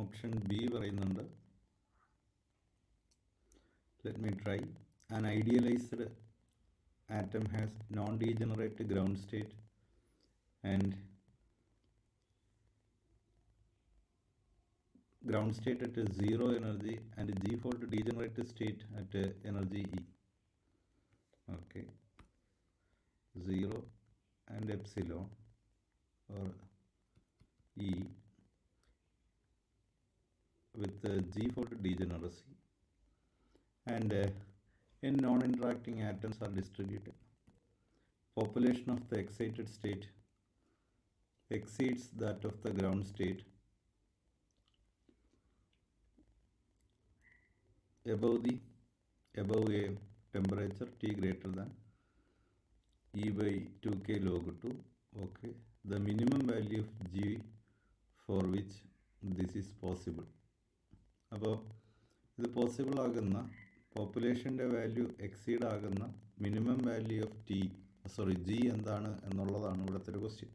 Option B പറയുന്നുണ്ട്. Let me try. An idealised atom has non-degenerate ground state and ground state at 0 energy and G-fold degenerate state at energy E. Okay, 0 and epsilon or E with G-fold degeneracy, and in non-interacting atoms are distributed. Population of the excited state exceeds that of the ground state above a temperature T greater than E by 2k log 2. Okay, the minimum value of G for which this is possible. അപ്പോൾ ഇത് possible ആകുന്ന പോപ്പുലേഷൻ്റെ value exceed ആകുന്ന minimum value of G എന്താണ് എന്നുള്ളതാണ് ഇവിടുത്തെ ഒരു question.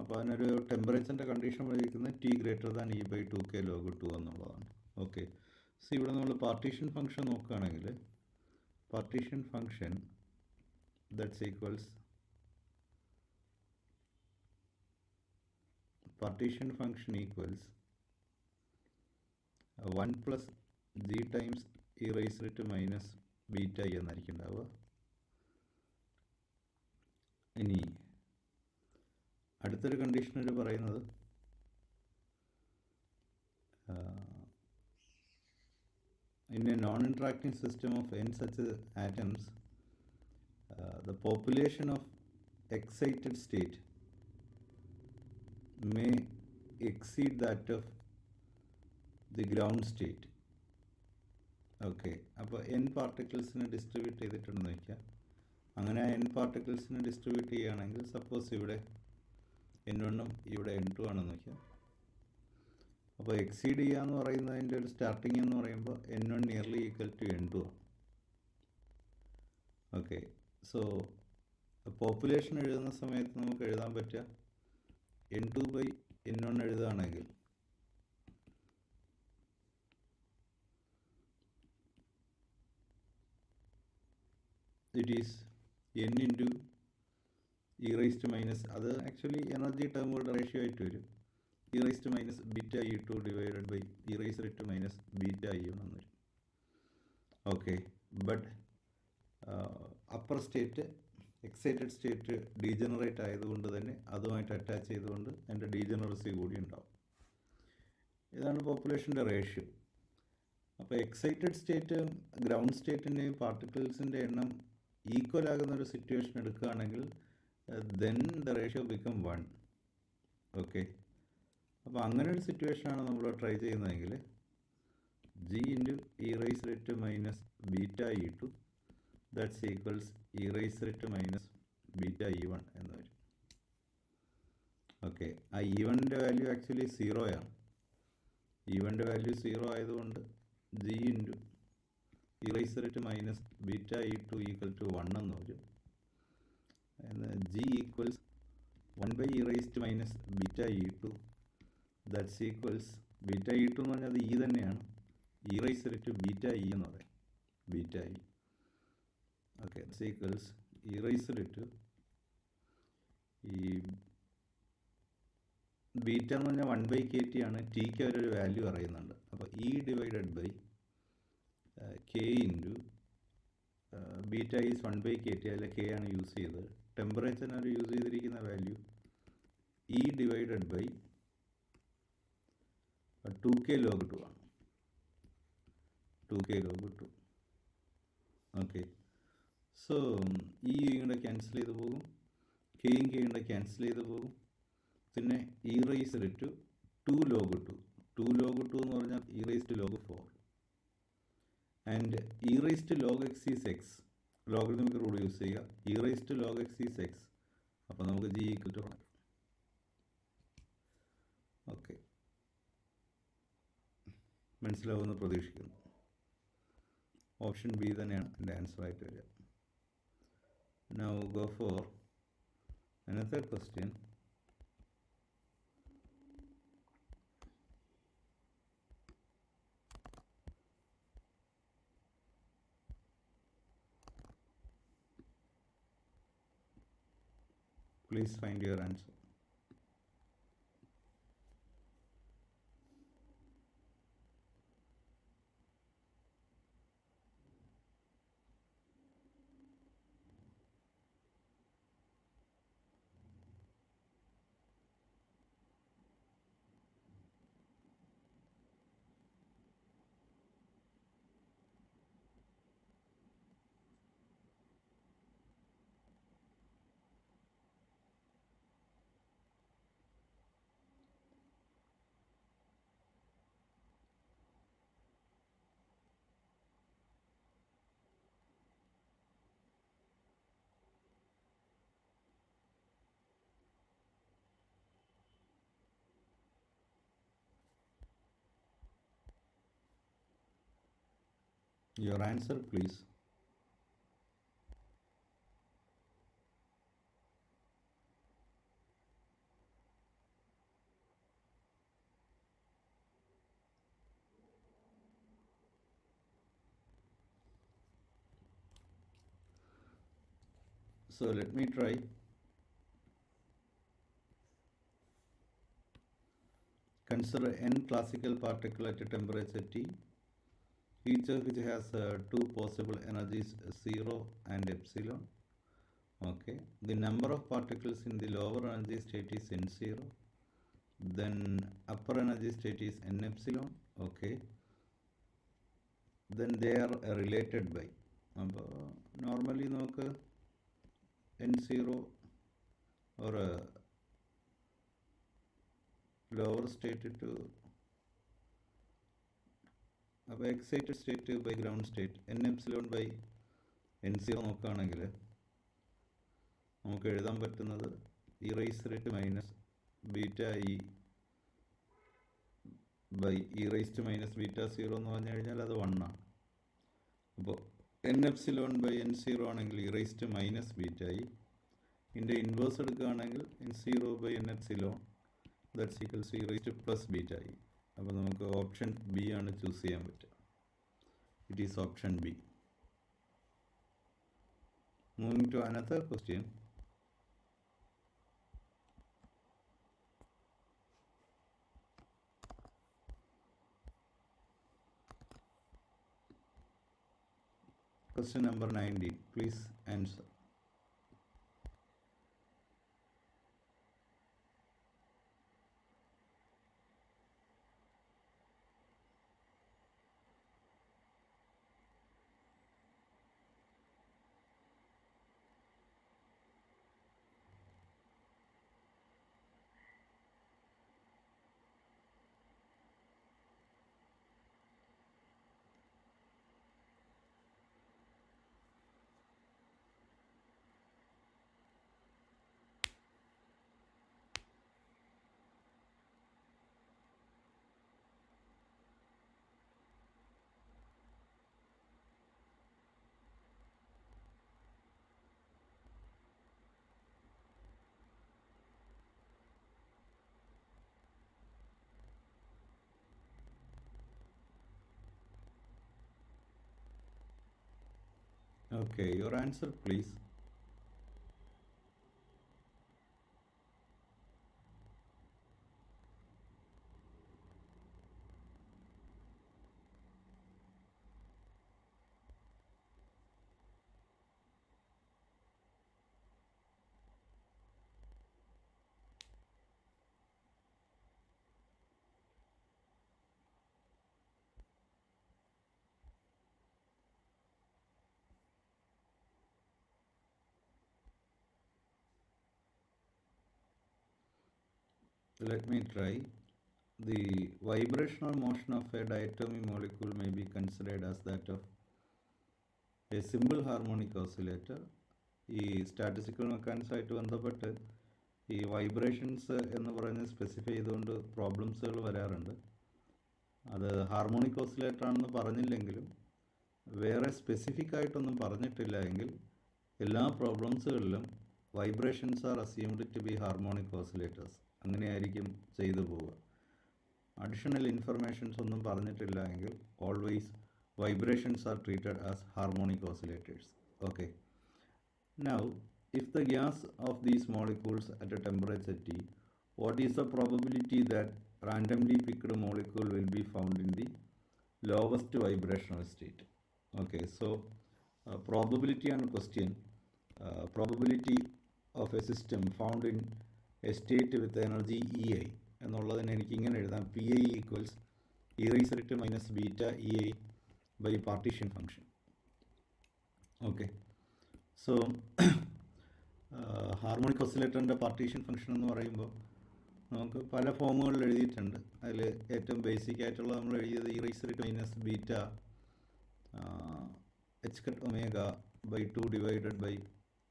അപ്പോൾ അതിനൊരു ടെമ്പറേച്ചറിൻ്റെ കണ്ടീഷൻ ഉപയോഗിക്കുന്നത് T greater than E by 2k log 2 എന്നുള്ളതാണ്. ഓക്കെ, സോ ഇവിടെ നമ്മൾ പാർട്ടീഷൻ ഫംഗ്ഷൻ നോക്കുകയാണെങ്കിൽ partition function that's equals partition function equals 1 plus g times e raised to minus beta എന്നായിരിക്കും ഉണ്ടാവുക. ഇനി അടുത്തൊരു കണ്ടീഷനിൽ പറയുന്നത് in a non-interacting system of n such atoms the population of excited state may exceed that of the ground state. Okay, അപ്പോൾ n പാർട്ടിക്കിൾസിനെ distribute ചെയ്തിട്ടുണ്ടെന്ന് വയ്ക്കുക. അങ്ങനെ n പാർട്ടിക്കിൾസിനെ ഡിസ്ട്രിബ്യൂട്ട് ചെയ്യുകയാണെങ്കിൽ സപ്പോസ് ഇവിടെ n1ഉം ഇവിടെ n2 ആണെന്ന് വയ്ക്കുക. അപ്പോൾ എക്സീഡ് ചെയ്യുക എന്ന് പറയുന്നതിൻ്റെ ഒരു സ്റ്റാർട്ടിങ് എന്ന് പറയുമ്പോൾ n1 nearly equal to n2 ആണ്. ഓക്കെ, സോ പോപ്പുലേഷൻ എഴുതുന്ന സമയത്ത് നമുക്ക് എഴുതാൻ പറ്റുക n2 by n1 എഴുതുകയാണെങ്കിൽ it is n into e raised to minus, അത് ആക്ച്വലി എനർജി ടേമുകളുടെ റേഷ്യോ ആയിട്ട് വരും, e raised to minus beta e2 divided by e raised to minus beta e1 എന്ന് വരും. Okay, but upper state excited state degenerate ആയതുകൊണ്ട് തന്നെ അതുമായിട്ട് attach ചെയ്തുകൊണ്ട് അതിൻ്റെ ഡീജനറസി കൂടി ഉണ്ടാവും. ഇതാണ് പോപ്പുലേഷൻ്റെ റേഷ്യോ. അപ്പോൾ എക്സൈറ്റഡ് സ്റ്റേറ്റ് ഗ്രൗണ്ട് സ്റ്റേറ്റിൻ്റെയും പാർട്ടിക്കിൾസിൻ്റെ എണ്ണം ഈക്വൽ ആകുന്ന ഒരു സിറ്റുവേഷൻ എടുക്കുകയാണെങ്കിൽ then the ratio become 1. Okay, അപ്പോൾ അങ്ങനെ ഒരു സിറ്റുവേഷനാണ് നമ്മൾ ട്രൈ ചെയ്യുന്നതെങ്കിൽ G into e raised to minus beta e2 that's equals e raised to minus beta e1 എന്ന് വരും. ഓക്കെ, ആ e1ൻ്റെ വാല്യൂ ആക്ച്വലി 0 ആണ്. e1ൻ്റെ വാല്യൂ 0 ആയതുകൊണ്ട് G into e raised to minus beta e2 equal to 1 എന്ന് വരും. G equals 1 by e raised to minus beta e2 that's equals beta e2 എന്ന് പറഞ്ഞാൽ അത് e തന്നെയാണ്, e raised to beta e എന്ന് പറയും, beta e. Okay, that's equals e raised to ഈ beta എന്ന് പറഞ്ഞാൽ 1 by kt ആണ്, ടിക്ക് അവരൊരു വാല്യൂ അറിയുന്നുണ്ട്. അപ്പോൾ e divided by k into beta is 1 by kt, അതിൽ k ആണ് യൂസ് ചെയ്തത്. ടെമ്പറേച്ചറിന് അവർ യൂസ് ചെയ്തിരിക്കുന്ന value e divided by 2k log 2 ആണ്, 2k log 2. ഓക്കെ, സോ ഈ ഇങ്ങോട്ട് ക്യാൻസൽ ചെയ്ത് പോകും, കെയും കെയും ക്യാൻസൽ ചെയ്ത് പോകും. പിന്നെ e raised to 2 log 2, 2 log 2 എന്ന് പറഞ്ഞാൽ e raised to log 4 and e raised to log x is x, logarithmic rule use ചെയ്യുക. e raised to log x is x, അപ്പോൾ നമുക്ക് g ഈക്വൽ ടു 100. ഓക്കെ, മനസ്സിലാവുമെന്ന് പ്രതീക്ഷിക്കുന്നു. Option B തന്നെയാണ് എൻ്റെ answer ആയിട്ട് വരിക. Now go for another question. Please find your answer. Your answer, please. So let me try. Consider n classical particles at a temperature T, each of which has two possible energies 0 and epsilon. Okay, the number of particles in the lower energy state is n0, then upper energy state is n epsilon. Okay, then they are related by. Normally നമുക്ക് n0 or lower state to excited state by ground state n epsilon by n0 നോക്കുകയാണെങ്കിൽ നമുക്ക് എഴുതാൻ പറ്റുന്നത് e raised to minus beta e by e raised to minus beta 0 എന്ന് പറഞ്ഞു കഴിഞ്ഞാൽ അത് 1 ആണ്. അപ്പോൾ n epsilon by n0 ആണെങ്കിൽ e raised to minus beta e. ഇതിൻ്റെ ഇൻവേഴ്സ് എടുക്കുകയാണെങ്കിൽ n0 by n epsilon that's equals to e raised to plus beta e. അപ്പോൾ നമുക്ക് ഓപ്ഷൻ ബി ആണ് ചൂസ് ചെയ്യാൻ പറ്റുക. It is option B. Moving to another question. Question number 19. Please answer. Okay, your answer, please. Let me try. The vibrational motion of a diatomic molecule may be considered as that of a simple harmonic oscillator. ഈ statistical mechanics ആയിട്ട് ബന്ധപ്പെട്ട് ഈ vibrations എന്ന് പറഞ്ഞ് specify ചെയ്തുകൊണ്ട് പ്രോബ്ലംസുകൾ വരാറുണ്ട്. അത് harmonic oscillator ആണെന്ന് പറഞ്ഞില്ലെങ്കിലും വേറെ സ്പെസിഫിക് ആയിട്ടൊന്നും പറഞ്ഞിട്ടില്ല എങ്കിൽ എല്ലാ പ്രോബ്ലംസുകളിലും vibrations are assumed to be harmonic oscillators അങ്ങനെയായിരിക്കും ചെയ്തു പോവുക. അഡീഷണൽ ഇൻഫർമേഷൻസ് ഒന്നും പറഞ്ഞിട്ടില്ല എങ്കിൽ always vibrations are treated as harmonic oscillators. Okay. Now if the gas of these molecules at a temperature T, what is the probability that randomly picked molecule will be found in the lowest vibrational state? Okay, so probability and question. Probability of a system found in a state with energy EI എന്നുള്ളതിന് എനിക്ക് ഇങ്ങനെ എഴുതാം, P I equals E rice to minus beta E I by partition function. Okay, so harmonic ഓസിലേറ്ററിൻ്റെ partition function എന്ന് പറയുമ്പോൾ നമുക്ക് പല ഫോമുകളിൽ എഴുതിയിട്ടുണ്ട്. അതിൽ ഏറ്റവും ബേസിക് ആയിട്ടുള്ള നമ്മൾ എഴുതിയത് E rice to minus beta H cut omega by 2 divided by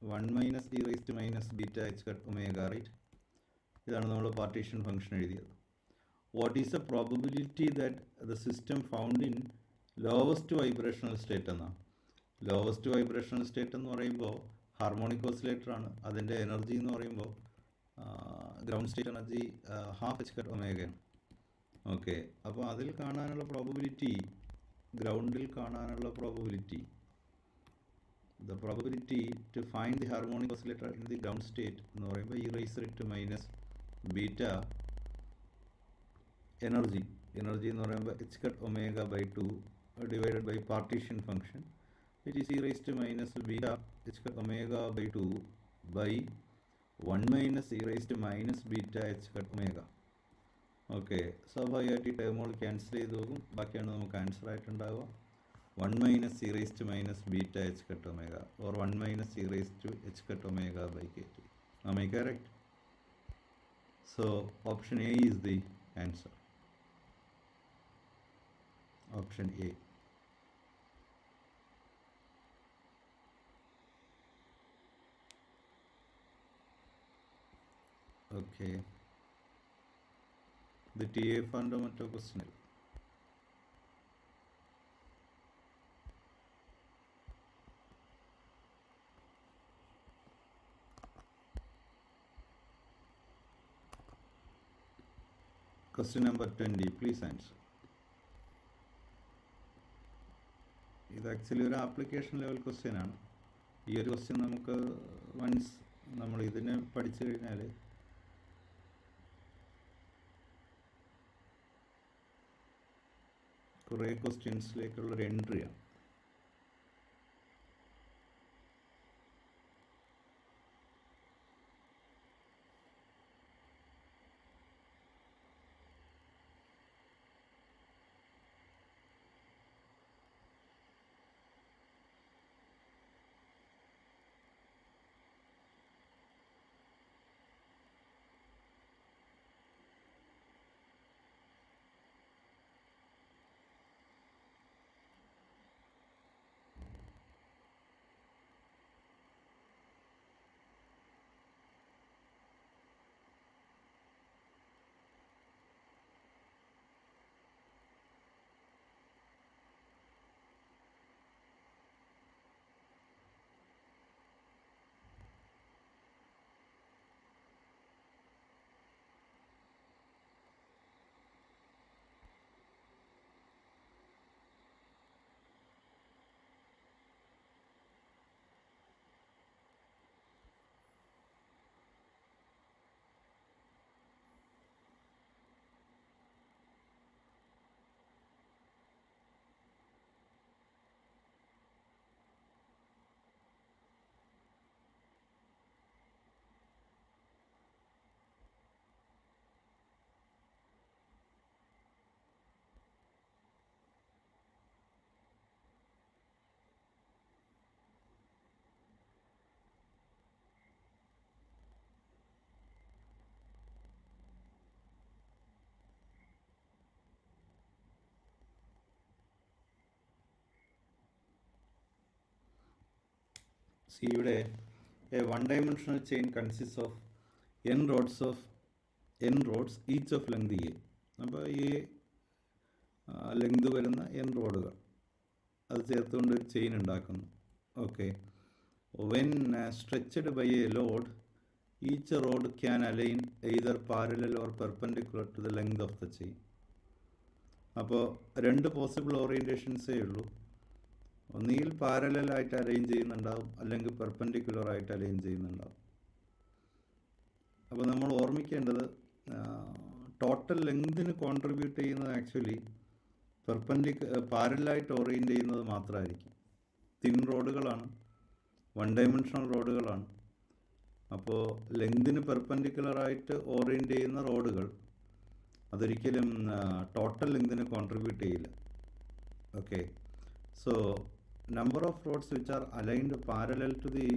1 minus E rice to minus beta H cut omega, right? ഇതാണ് നമ്മൾ പാർട്ടീഷൻ ഫംഗ്ഷൻ എഴുതിയത്. What is the probability that the system found in lowest vibrational state എന്നാണ്. Lowest vibrational state എന്ന് പറയുമ്പോൾ ഹാർമോണിക് ഓസിലേറ്ററാണ്. അതിൻ്റെ energy എന്ന് പറയുമ്പോൾ ground state energy half H cut ഒമേഗയാണ്. ഓക്കെ, അപ്പോൾ അതിൽ കാണാനുള്ള പ്രോബബിലിറ്റി, ഗ്രൗണ്ടിൽ കാണാനുള്ള probability, the probability to find the harmonic oscillator in the ground state എന്ന് പറയുമ്പോൾ e rice to minus beta energy എന്ന് പറയുമ്പോൾ h cut omega by 2 divided by partition function which is e rice to minus beta H cut omega by 2 by 1 minus E rice to minus beta H cut omega. Okay, സ്വാഭാവികമായിട്ട് ഈ ടേമുകൾ cancel ചെയ്ത് പോകും. ബാക്കിയാണ് നമുക്ക് answer ആയിട്ടുണ്ടാവുക 1 minus e raised to minus beta h cut omega or 1 minus e raised to h cut omega by kt. Am I correct? So option A is the answer. Option A. Okay. The TA fundamental question. Question number 20, please answer. ഇത് actually ഒരു application level question ആണ്. ഈ ഒരു question നമുക്ക് once നമ്മൾ ഇതിനെ പഠിച്ചു കഴിഞ്ഞാൽ കുറേ ക്വസ്റ്റ്യൻസിലേക്കുള്ളൊരു എൻട്രിയാണ്. See, ഇവിടെ a one-dimensional chain consists of n rods each of length a. അപ്പോൾ ഈ ലെങ്ത് വരുന്ന n റോഡുകൾ അത് ചേർത്തുകൊണ്ട് ഒരു ചെയിൻ ഉണ്ടാക്കുന്നു. Okay, when stretched by a load each rod can align either parallel or perpendicular to the length of the chain. അപ്പോൾ രണ്ട് പോസിബിൾ ഓറിയൻറ്റേഷൻസേ ഉള്ളൂ. ഒന്നുകിൽ പാരലലായിട്ട് അലൈൻ ചെയ്യുന്നുണ്ടാവും, അല്ലെങ്കിൽ പെർപെൻഡിക്കുലറായിട്ട് അലൈൻ ചെയ്യുന്നുണ്ടാവും. അപ്പോൾ നമ്മൾ ഓർമ്മിക്കേണ്ടത് ടോട്ടൽ ലെങ്തിന് കോൺട്രിബ്യൂട്ട് ചെയ്യുന്നത് ആക്ച്വലി പാരലായിട്ട് ഓറിയൻറ്റ് ചെയ്യുന്നത് മാത്രമായിരിക്കും. തിൻ റോഡുകളാണ്, വൺ ഡയമെൻഷണൽ റോഡുകളാണ്. അപ്പോൾ ലെങ്തിന് പെർപെൻഡിക്കുലറായിട്ട് ഓറിയൻറ്റ് ചെയ്യുന്ന റോഡുകൾ അതൊരിക്കലും ടോട്ടൽ ലെങ്തിന് കോൺട്രിബ്യൂട്ട് ചെയ്യില്ല. Okay, so number of rods which are aligned parallel to the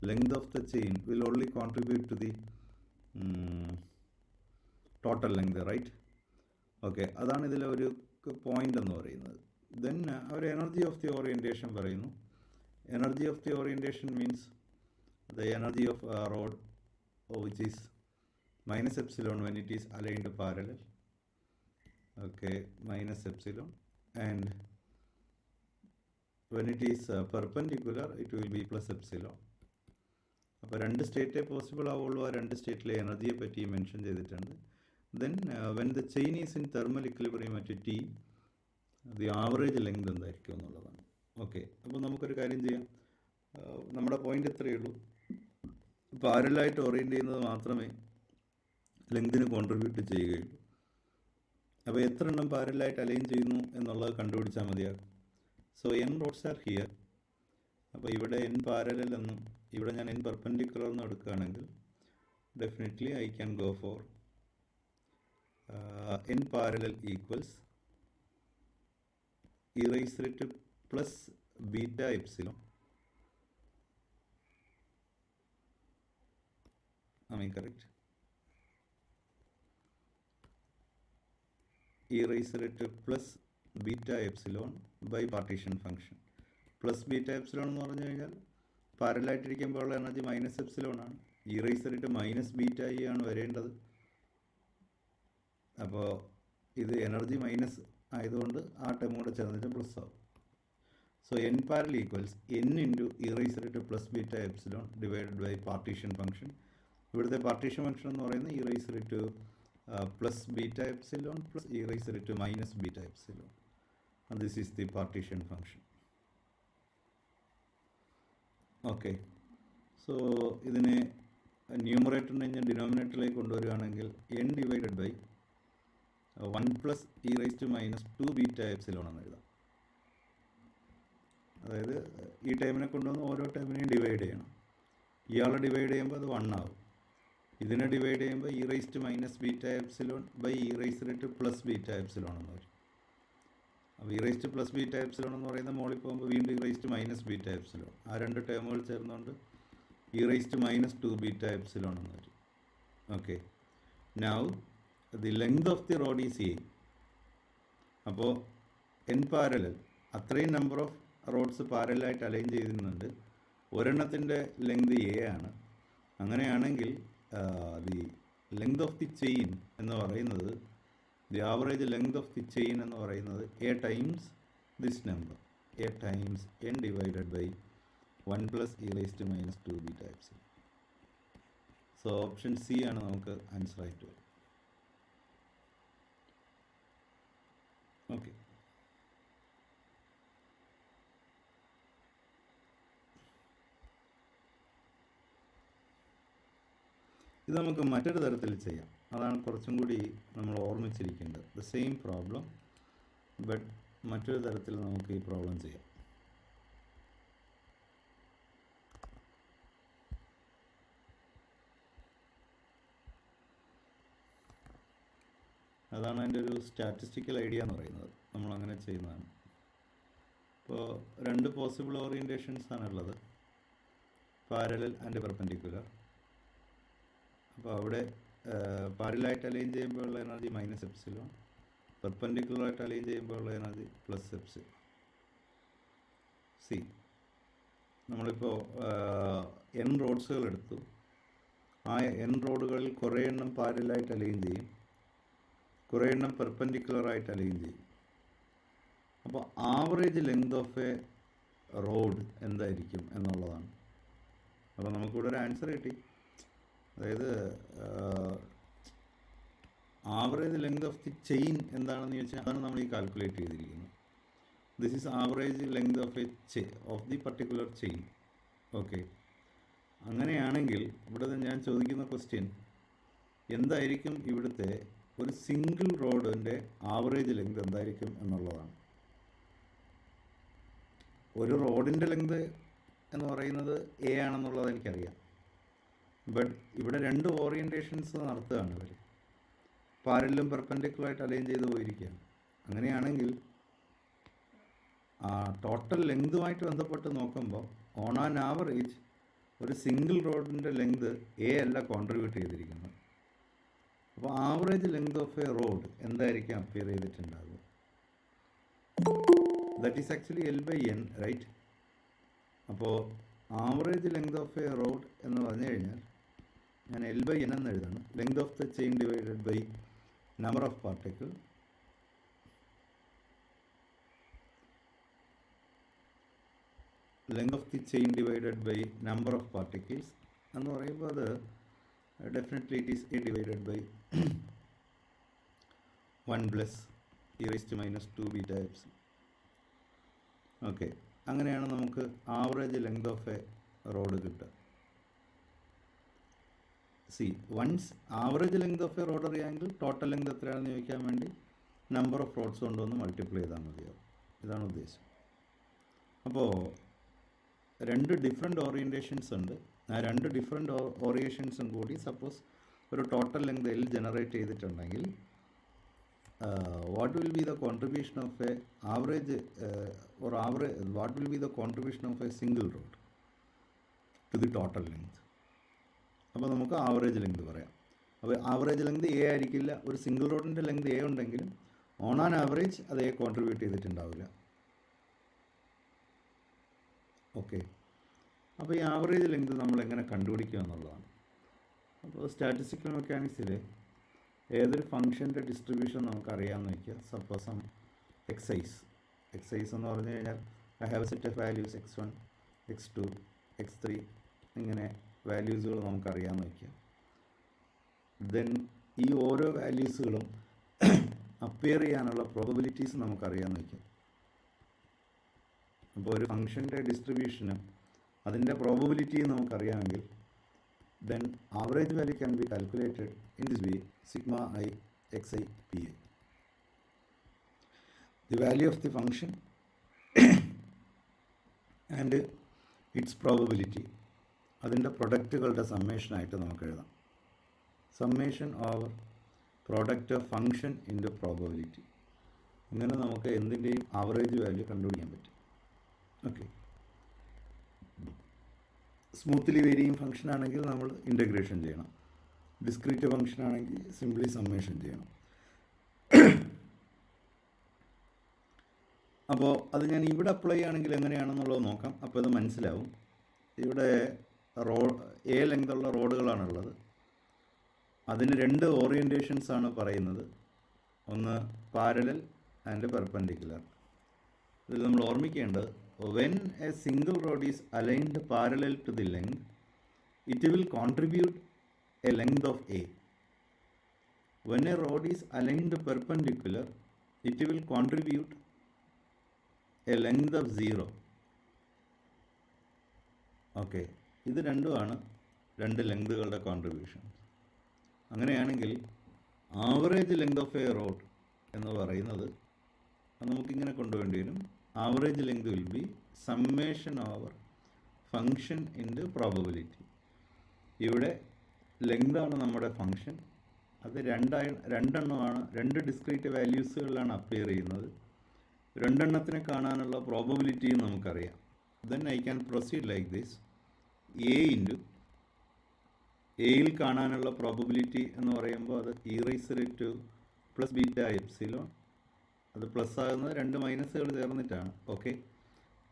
length of the chain will only contribute to the total length, right? Okay, അതാണ് ഇതിലെ ഒരു പോയിന്റ് എന്ന് പറയുന്നത്. ദെൻ അവർ എനർജി ഓഫ് ദി ഓറിയൻറ്റേഷൻ പറയുന്നു. Energy of the orientation means the energy of a rod which is minus epsilon when it is aligned parallel. Okay, minus epsilon, and when it is perpendicular it will be plus epsilon. അപ്പോൾ രണ്ട് സ്റ്റേറ്റേ possible ആവുള്ളൂ. ആ രണ്ട് സ്റ്റേറ്റിലെ എനർജിയെ പറ്റി mention ചെയ്തിട്ടുണ്ട്. Then when the chain is in thermal equilibrium at T, the average length എന്തായിരിക്കും എന്നുള്ളതാണ്. Okay, അപ്പോൾ നമുക്കൊരു കാര്യം ചെയ്യാം. നമ്മുടെ പോയിന്റ് ഇത്രയേ ഉള്ളൂ. പാരലായിട്ട് ഓറിയൻറ്റ് ചെയ്യുന്നത് മാത്രമേ ലെങ്തിന് കോൺട്രിബ്യൂട്ട് ചെയ്യുകയുള്ളൂ. അപ്പോൾ എത്ര എണ്ണം പാരലായിട്ട് അലൈൻ ചെയ്യുന്നു എന്നുള്ളത് കണ്ടുപിടിച്ചാൽ മതിയാകും. So n rods are here. അപ്പോൾ ഇവിടെ n പാരലൽ എന്നും ഇവിടെ ഞാൻ n പെർപെൻഡിക്കുലർ എന്നും എടുക്കുകയാണെങ്കിൽ definitely I can go for n parallel equals e raised to plus beta epsilon. Am I correct? E raised to plus beta epsilon by partition function. Plus beta epsilon എന്ന് പറഞ്ഞു കഴിഞ്ഞാൽ പാരലായിട്ടിരിക്കുമ്പോഴുള്ള energy minus epsilon ആണ്. E riser to minus beta e ആണ് വരേണ്ടത്. അപ്പോൾ ഇത് energy minus ആയതുകൊണ്ട് ആ ടേം കൂടെ ചേർന്നിട്ട് പ്ലസ് ആവും. So n parallel equals n into e riser to plus beta epsilon divided by partition function. ഇവിടുത്തെ പാർട്ടീഷൻ ഫംഗ്ഷൻ എന്ന് പറയുന്നത് e riser to plus beta epsilon plus e riser to minus beta epsilon. This is the partition function. Okay, so ഇതിനെ ന്യൂമറേറ്ററിനെ ഞാൻ ഡിനോമിനേറ്ററിലേക്ക് കൊണ്ടുവരികയാണെങ്കിൽ n divided by 1 plus e rice to minus 2 beta epsilon എന്ന് എഴുതാം. അതായത് ഈ ടൈമിനെ കൊണ്ടുവന്ന് ഓരോ ടൈമിനെയും ഡിവൈഡ് ചെയ്യണം. ഇയാളെ ഡിവൈഡ് ചെയ്യുമ്പോൾ അത് 1 ആവും. ഇതിനെ ഡിവൈഡ് ചെയ്യുമ്പോൾ e rice to minus beta epsilon by e rice to plus beta epsilon എന്ന് വരും. അപ്പോൾ e rice to plus beta epsilon എന്ന് പറയുന്ന മോളിൽ പോകുമ്പോൾ വീണ്ടും e rice to minus beta epsilon. ആ രണ്ട് ടേമുകൾ ചേർന്നുകൊണ്ട് e rice to minus 2 beta epsilon എന്ന് വരും. Okay, now the length of the rod is a. അപ്പോൾ n പാരലൽ അത്രയും നമ്പർ ഓഫ് റോഡ്സ് പാരലായിട്ട് അലൈൻ ചെയ്തിരുന്നുണ്ട്. ഒരെണ്ണത്തിൻ്റെ ലെങ്ത് എ ആണ്. അങ്ങനെയാണെങ്കിൽ the length of the chain എന്ന് പറയുന്നത്, the average length of the chain എന്ന് പറയുന്നത് a times this number, a times n divided by 1 plus e rice to minus 2 beta epsilon. So option C ആണ് നമുക്ക് answer ആയിട്ട് വരും. Okay, ഇത് നമുക്ക് മറ്റൊരു തരത്തിൽ ചെയ്യാം. അതാണ് കുറച്ചും കൂടി നമ്മൾ ഓർമ്മിച്ചിരിക്കേണ്ടത്. ദ സെയിം പ്രോബ്ലം ബട്ട് മറ്റൊരു തരത്തിൽ നമുക്ക് ഈ പ്രോബ്ലം ചെയ്യാം. അതാണ് അതിൻ്റെ ഒരു സ്റ്റാറ്റിസ്റ്റിക്കൽ ഐഡിയ എന്ന് പറയുന്നത്. നമ്മളങ്ങനെ ചെയ്യുന്നതാണ്. ഇപ്പോൾ രണ്ട് പോസിബിൾ ഓറിയൻറ്റേഷൻസ് ആണുള്ളത്, പാരലൽ ആൻഡ് പെർപെൻഡിക്കുലർ. അപ്പോൾ അവിടെ പാരലായിട്ട് അലൈൻ ചെയ്യുമ്പോഴുള്ള എനർജി മൈനസ് എപ്സിലോൺ, പെർപെൻഡിക്കുലറായിട്ട് അലൈൻ ചെയ്യുമ്പോഴുള്ള എനർജി പ്ലസ് എപ്സിലോൺ. സി, നമ്മളിപ്പോൾ n റോഡ്സുകൾ എടുത്തു. ആ n റോഡുകളിൽ കുറേ എണ്ണം പാരലായിട്ട് അലൈൻ ചെയ്യും, കുറേ എണ്ണം പെർപെൻഡിക്കുലറായിട്ട് അലൈൻ ചെയ്യും. അപ്പോൾ average length of a road എന്തായിരിക്കും എന്നുള്ളതാണ്. അപ്പോൾ നമുക്കിവിടെ ഒരു ആൻസർ കിട്ടി. അതായത് average length of the chain എന്താണെന്ന് ചോദിച്ചാൽ അതാണ് നമ്മൾ ഈ കാൽക്കുലേറ്റ് ചെയ്തിരിക്കുന്നത്. This is average length of the particular chain. Okay, അങ്ങനെയാണെങ്കിൽ ഇവിടെ ഞാൻ ചോദിക്കുന്ന ക്വസ്റ്റ്യൻ എന്തായിരിക്കും ഇവിടുത്തെ ഒരു സിംഗിൾ റോഡിൻ്റെ ആവറേജ് ലെങ്ത് എന്തായിരിക്കും എന്നുള്ളതാണ്. ഒരു റോഡിൻ്റെ ലെങ്ത് എന്ന് പറയുന്നത് എ ആണെന്നുള്ളത് എനിക്കറിയാം. ബട്ട് ഇവിടെ രണ്ട് ഓറിയൻറ്റേഷൻസ് നടത്തുകയാണ് ഇവർ, പാരലും പെർപെൻഡിക്കുലറായിട്ട് അലൈൻ ചെയ്ത് പോയിരിക്കുകയാണ്. അങ്ങനെയാണെങ്കിൽ ടോട്ടൽ ലെങ്തുമായിട്ട് ബന്ധപ്പെട്ട് നോക്കുമ്പോൾ ഓൺ ആൻ ആവറേജ് ഒരു സിംഗിൾ റോഡിൻ്റെ ലെങ്ത് എ അല്ല കോൺട്രിബ്യൂട്ട് ചെയ്തിരിക്കുന്നത്. അപ്പോൾ average length of a road എന്തായിരിക്കും അപ്പിയർ ചെയ്തിട്ടുണ്ടാകുക? That is actually L/N, right? അപ്പോൾ average length of a road എന്ന് പറഞ്ഞു കഴിഞ്ഞാൽ ഞാൻ L/N എന്ന് എഴുതാണ്. Length of the chain divided by number of particle length of the chain divided by number of particles എന്ന് പറയുമ്പോൾ അത് definitely it is a divided by 1 plus e⁻²β⁵. Okay, അങ്ങനെയാണ് നമുക്ക് average length of a road കിട്ടുക. Once average length of a road അറിയാമെങ്കിൽ total length എത്രയാണെന്ന് ചോദിക്കാൻ വേണ്ടി നമ്പർ ഓഫ് റോഡ്സ് കൊണ്ടൊന്ന് മൾട്ടിപ്ലൈ ചെയ്താൽ മതിയാവും. ഇതാണ് ഉദ്ദേശം. അപ്പോൾ രണ്ട് ഡിഫറെൻ്റ് ഓറിയൻറ്റേഷൻസ് ഉണ്ട്. ആ രണ്ട് ഡിഫറെൻ്റ് ഓറിയൻറ്റേഷൻസും കൂടി സപ്പോസ് ഒരു ടോട്ടൽ ലെങ്ത് L ജനറേറ്റ് ചെയ്തിട്ടുണ്ടെങ്കിൽ what will be the contribution of a average what will be the contribution of a single road to the total length? അപ്പോൾ നമുക്ക് ആവറേജ് ലെങ്ത് പറയാം. അപ്പോൾ ആവറേജ് ലെങ്ത് എ ആയിരിക്കില്ല. ഒരു single റോഡിൻ്റെ length A ഉണ്ടെങ്കിലും on an average അത് A contribute ചെയ്തിട്ടുണ്ടാവില്ല. Okay, അപ്പോൾ ഈ ആവറേജ് ലെങ്ത് നമ്മൾ എങ്ങനെ കണ്ടുപിടിക്കുക എന്നുള്ളതാണ്. അപ്പോൾ സ്റ്റാറ്റിസ്റ്റിക്കൽ മെക്കാനിക്സിൽ ഏതൊരു ഫംഗ്ഷൻ്റെ ഡിസ്ട്രിബ്യൂഷൻ നമുക്കറിയാമെന്ന് വയ്ക്കുക. സപ്പോസ് എക്സൈസ് എന്ന് പറഞ്ഞു കഴിഞ്ഞാൽ I have set of values x1, x2, x3 ഇങ്ങനെ വാല്യൂസുകൾ നമുക്കറിയാമെന്ന് വയ്ക്കുക. ദെൻ ഈ ഓരോ വാല്യൂസുകളും അപ്പിയർ ചെയ്യാനുള്ള പ്രോബബിലിറ്റീസ് നമുക്കറിയാമെന്ന് വയ്ക്കുക. അപ്പോൾ ഒരു ഫംഗ്ഷൻ്റെ ഡിസ്ട്രിബ്യൂഷനും അതിൻ്റെ probability നമുക്കറിയാമെങ്കിൽ then average value can be calculated in this way: sigma I xi pi. The value of the function and its probability അതിൻ്റെ പ്രൊഡക്റ്റുകളുടെ സമ്മേഷനായിട്ട് നമുക്ക് എഴുതാം. Summation over product of function into probability. അങ്ങനെ നമുക്ക് എന്തിൻ്റെയും ആവറേജ് വാല്യൂ കണ്ടുപിടിക്കാൻ പറ്റും. Okay, smoothly varying function ആണെങ്കിൽ നമ്മൾ integration ചെയ്യണം. ഡിസ്ക്രീറ്റ് ഫംഗ്ഷൻ ആണെങ്കിൽ സിംപ്ലി സമ്മേഷൻ ചെയ്യണം. അപ്പോൾ അത് ഞാൻ ഇവിടെ അപ്ലൈ ചെയ്യുകയാണെങ്കിൽ എങ്ങനെയാണെന്നുള്ളത് നോക്കാം. അപ്പോൾ ഇത് മനസ്സിലാവും. ഇവിടെ എ ലെങ്തുള്ള റോഡുകളാണുള്ളത്. അതിന് രണ്ട് ഓറിയൻറ്റേഷൻസാണ് പറയുന്നത്. ഒന്ന് പാരലൽ ആൻഡ് പെർപെൻഡിക്കുലർ. ഇതിൽ നമ്മൾ ഓർമ്മിക്കേണ്ടത്, when a single rod is aligned parallel to the length, it will contribute a length of A. When a rod is aligned perpendicular, it will contribute a length of 0. Okay, ഇത് രണ്ടുമാണ് രണ്ട് ലെങ്തുകളുടെ contribution. അങ്ങനെയാണെങ്കിൽ average length of a road എന്ന് പറയുന്നത് നമുക്കിങ്ങനെ കൊണ്ടുപോകേണ്ടി വരും. Average length will be summation over function into probability. ഇവിടെ ലെങ്താണ് നമ്മുടെ ഫംഗ്ഷൻ. അത് രണ്ടെണ്ണമാണ്, രണ്ട് ഡിസ്ക്രീറ്റ് വാല്യൂസുകളിലാണ് അപ്പിയർ ചെയ്യുന്നത്. രണ്ടെണ്ണത്തിനെ കാണാനുള്ള പ്രോബബിലിറ്റിയും നമുക്കറിയാം. Then I can proceed like this. എയിൽ കാണാനുള്ള പ്രോബബിലിറ്റി എന്ന് പറയുമ്പോൾ അത് e⁻² അത് പ്ലസ് ആകുന്നത് രണ്ട് മൈനസുകൾ ചേർന്നിട്ടാണ്. Okay,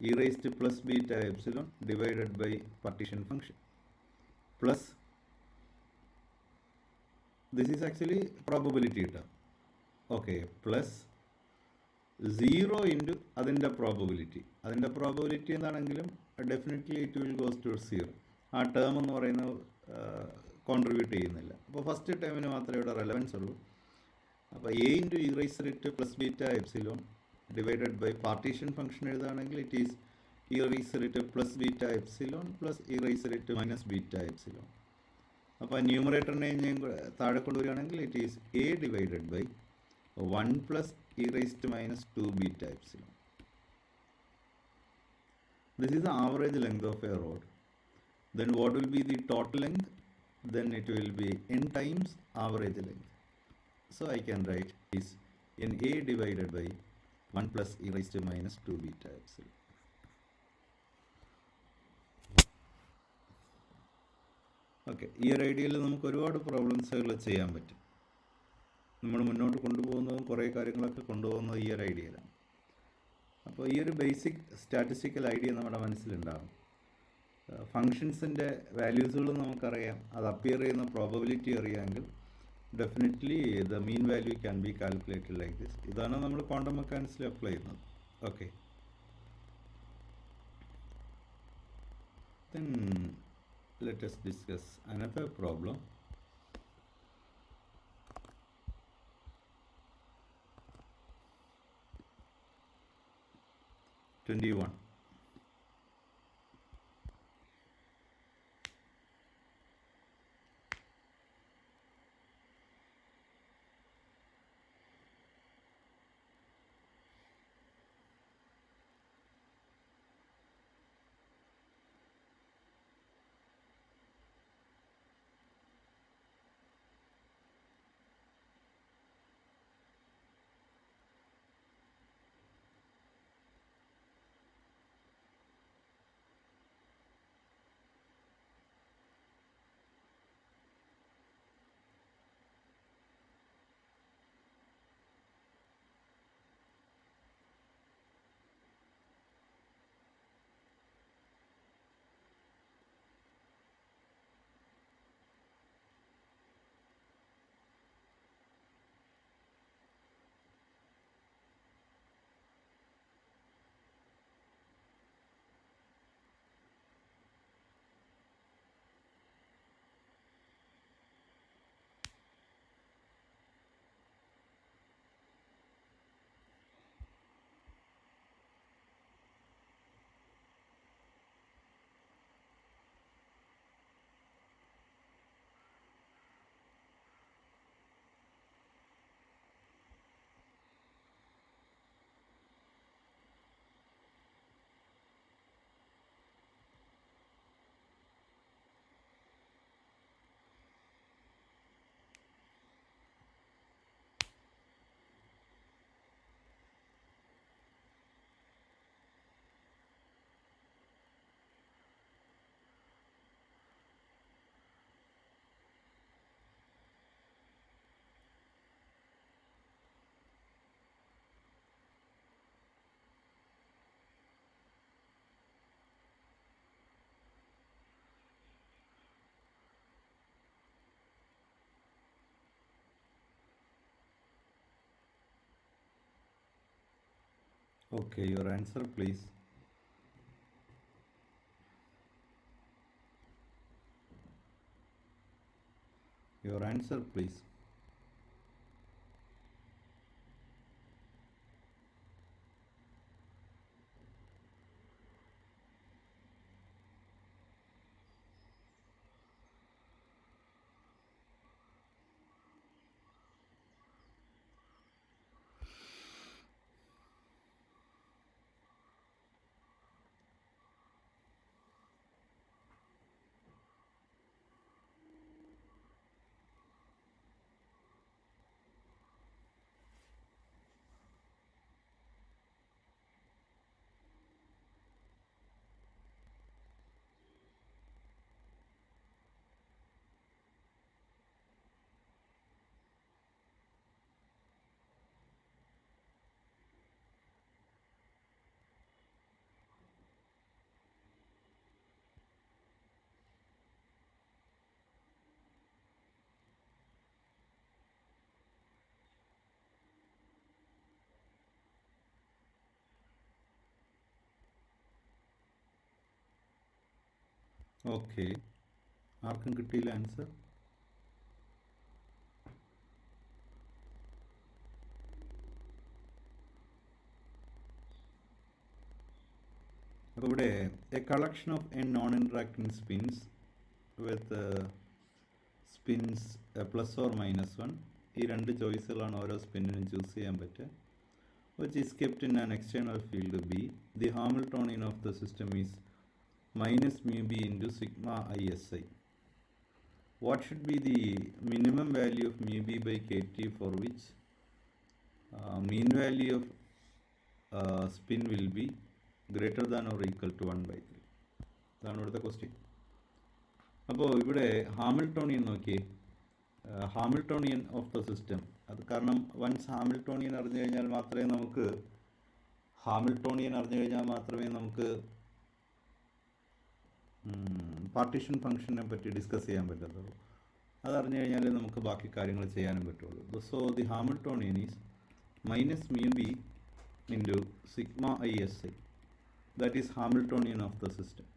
e⁻² divided by partition function plus this is actually probability കിട്ടുക. ഓക്കെ, പ്ലസ് 0 ഇൻറ്റു അതിൻ്റെ പ്രോബബിലിറ്റി എന്താണെങ്കിലും definitely it will goes to 0. ആ ടേം എന്ന് പറയുന്നത് കോൺട്രിബ്യൂട്ട് ചെയ്യുന്നില്ല. അപ്പോൾ ഫസ്റ്റ് ടേമിന് മാത്രമേ ഇവിടെ റെലവൻസ് ഉള്ളൂ. അപ്പോൾ a × e⁻² + β⁵ divided by partition function എഴുതുകയാണെങ്കിൽ it is e riser to plus beta epsilon plus e riser to minus beta epsilon. അപ്പോൾ ന്യൂമറേറ്ററിനെ ഞാൻ താഴെ കൊണ്ടുവരികയാണെങ്കിൽ it is a divided by 1 plus e rice to minus 2 beta epsilon. This is the average length of a rod. Then what will be the total length? Then it will be n times average length. So I can write is n a divided by 1 plus e raised to minus 2 beta epsilon. Okay, ഈ ഒരു ഐഡിയയിൽ നമുക്ക് ഒരുപാട് പ്രോബ്ലംസുകൾ ചെയ്യാൻ പറ്റും. നമ്മൾ മുന്നോട്ട് കൊണ്ടുപോകുന്നതും കുറേ കാര്യങ്ങളൊക്കെ കൊണ്ടുപോകുന്നത് ഈ ഒരു ഐഡിയയിലാണ്. അപ്പോൾ ഈ ഒരു ബേസിക് സ്റ്റാറ്റിസ്റ്റിക്കൽ ഐഡിയ നമ്മുടെ മനസ്സിലുണ്ടാകും. ഫങ്ഷൻസിൻ്റെ വാല്യൂസുകൾ നമുക്കറിയാം, അത് അപ്പിയർ ചെയ്യുന്ന പ്രോബബിലിറ്റി അറിയാമെങ്കിൽ definitely the mean value can be calculated like this. ഇതാണ് നമ്മൾ ക്വാണ്ടം മെക്കാനിക്സിൽ അപ്ലൈ ചെയ്യുന്നത്. Okay, then let us discuss another problem. Twenty-one. Okay, your answer please. Your answer please. Okay, ആർക്കും കിട്ടിയില്ല ആൻസർ? അപ്പോൾ ഇവിടെ A collection of N non interacting sphinx with sphinx plus or minus one, ഈ രണ്ട് ചോയ്സുകളാണ് ഓരോ സ്പിന്നിനും choose ചെയ്യാൻ പറ്റുക. which is kept in an external field B. The Hamiltonian of the system is minus mu b into sigma ISI. What should be the minimum value of mu b by kt for which mean value of spin will be greater than or equal to 1/3? അതാണ് ഇവിടുത്തെ question. അപ്പോൾ ഇവിടെ Hamiltonian നോക്കിയേ, Hamiltonian of the system. അത് കാരണം once Hamiltonian അറിഞ്ഞു കഴിഞ്ഞാൽ മാത്രമേ നമുക്ക് പാർട്ടീഷൻ ഫംഗ്ഷനെ പറ്റി ഡിസ്കസ് ചെയ്യാൻ പറ്റത്തുള്ളൂ. അതറിഞ്ഞു കഴിഞ്ഞാൽ നമുക്ക് ബാക്കി കാര്യങ്ങൾ ചെയ്യാനും പറ്റുള്ളൂ. So the Hamiltonian is minus mu b into sigma ISI. That is Hamiltonian of the system.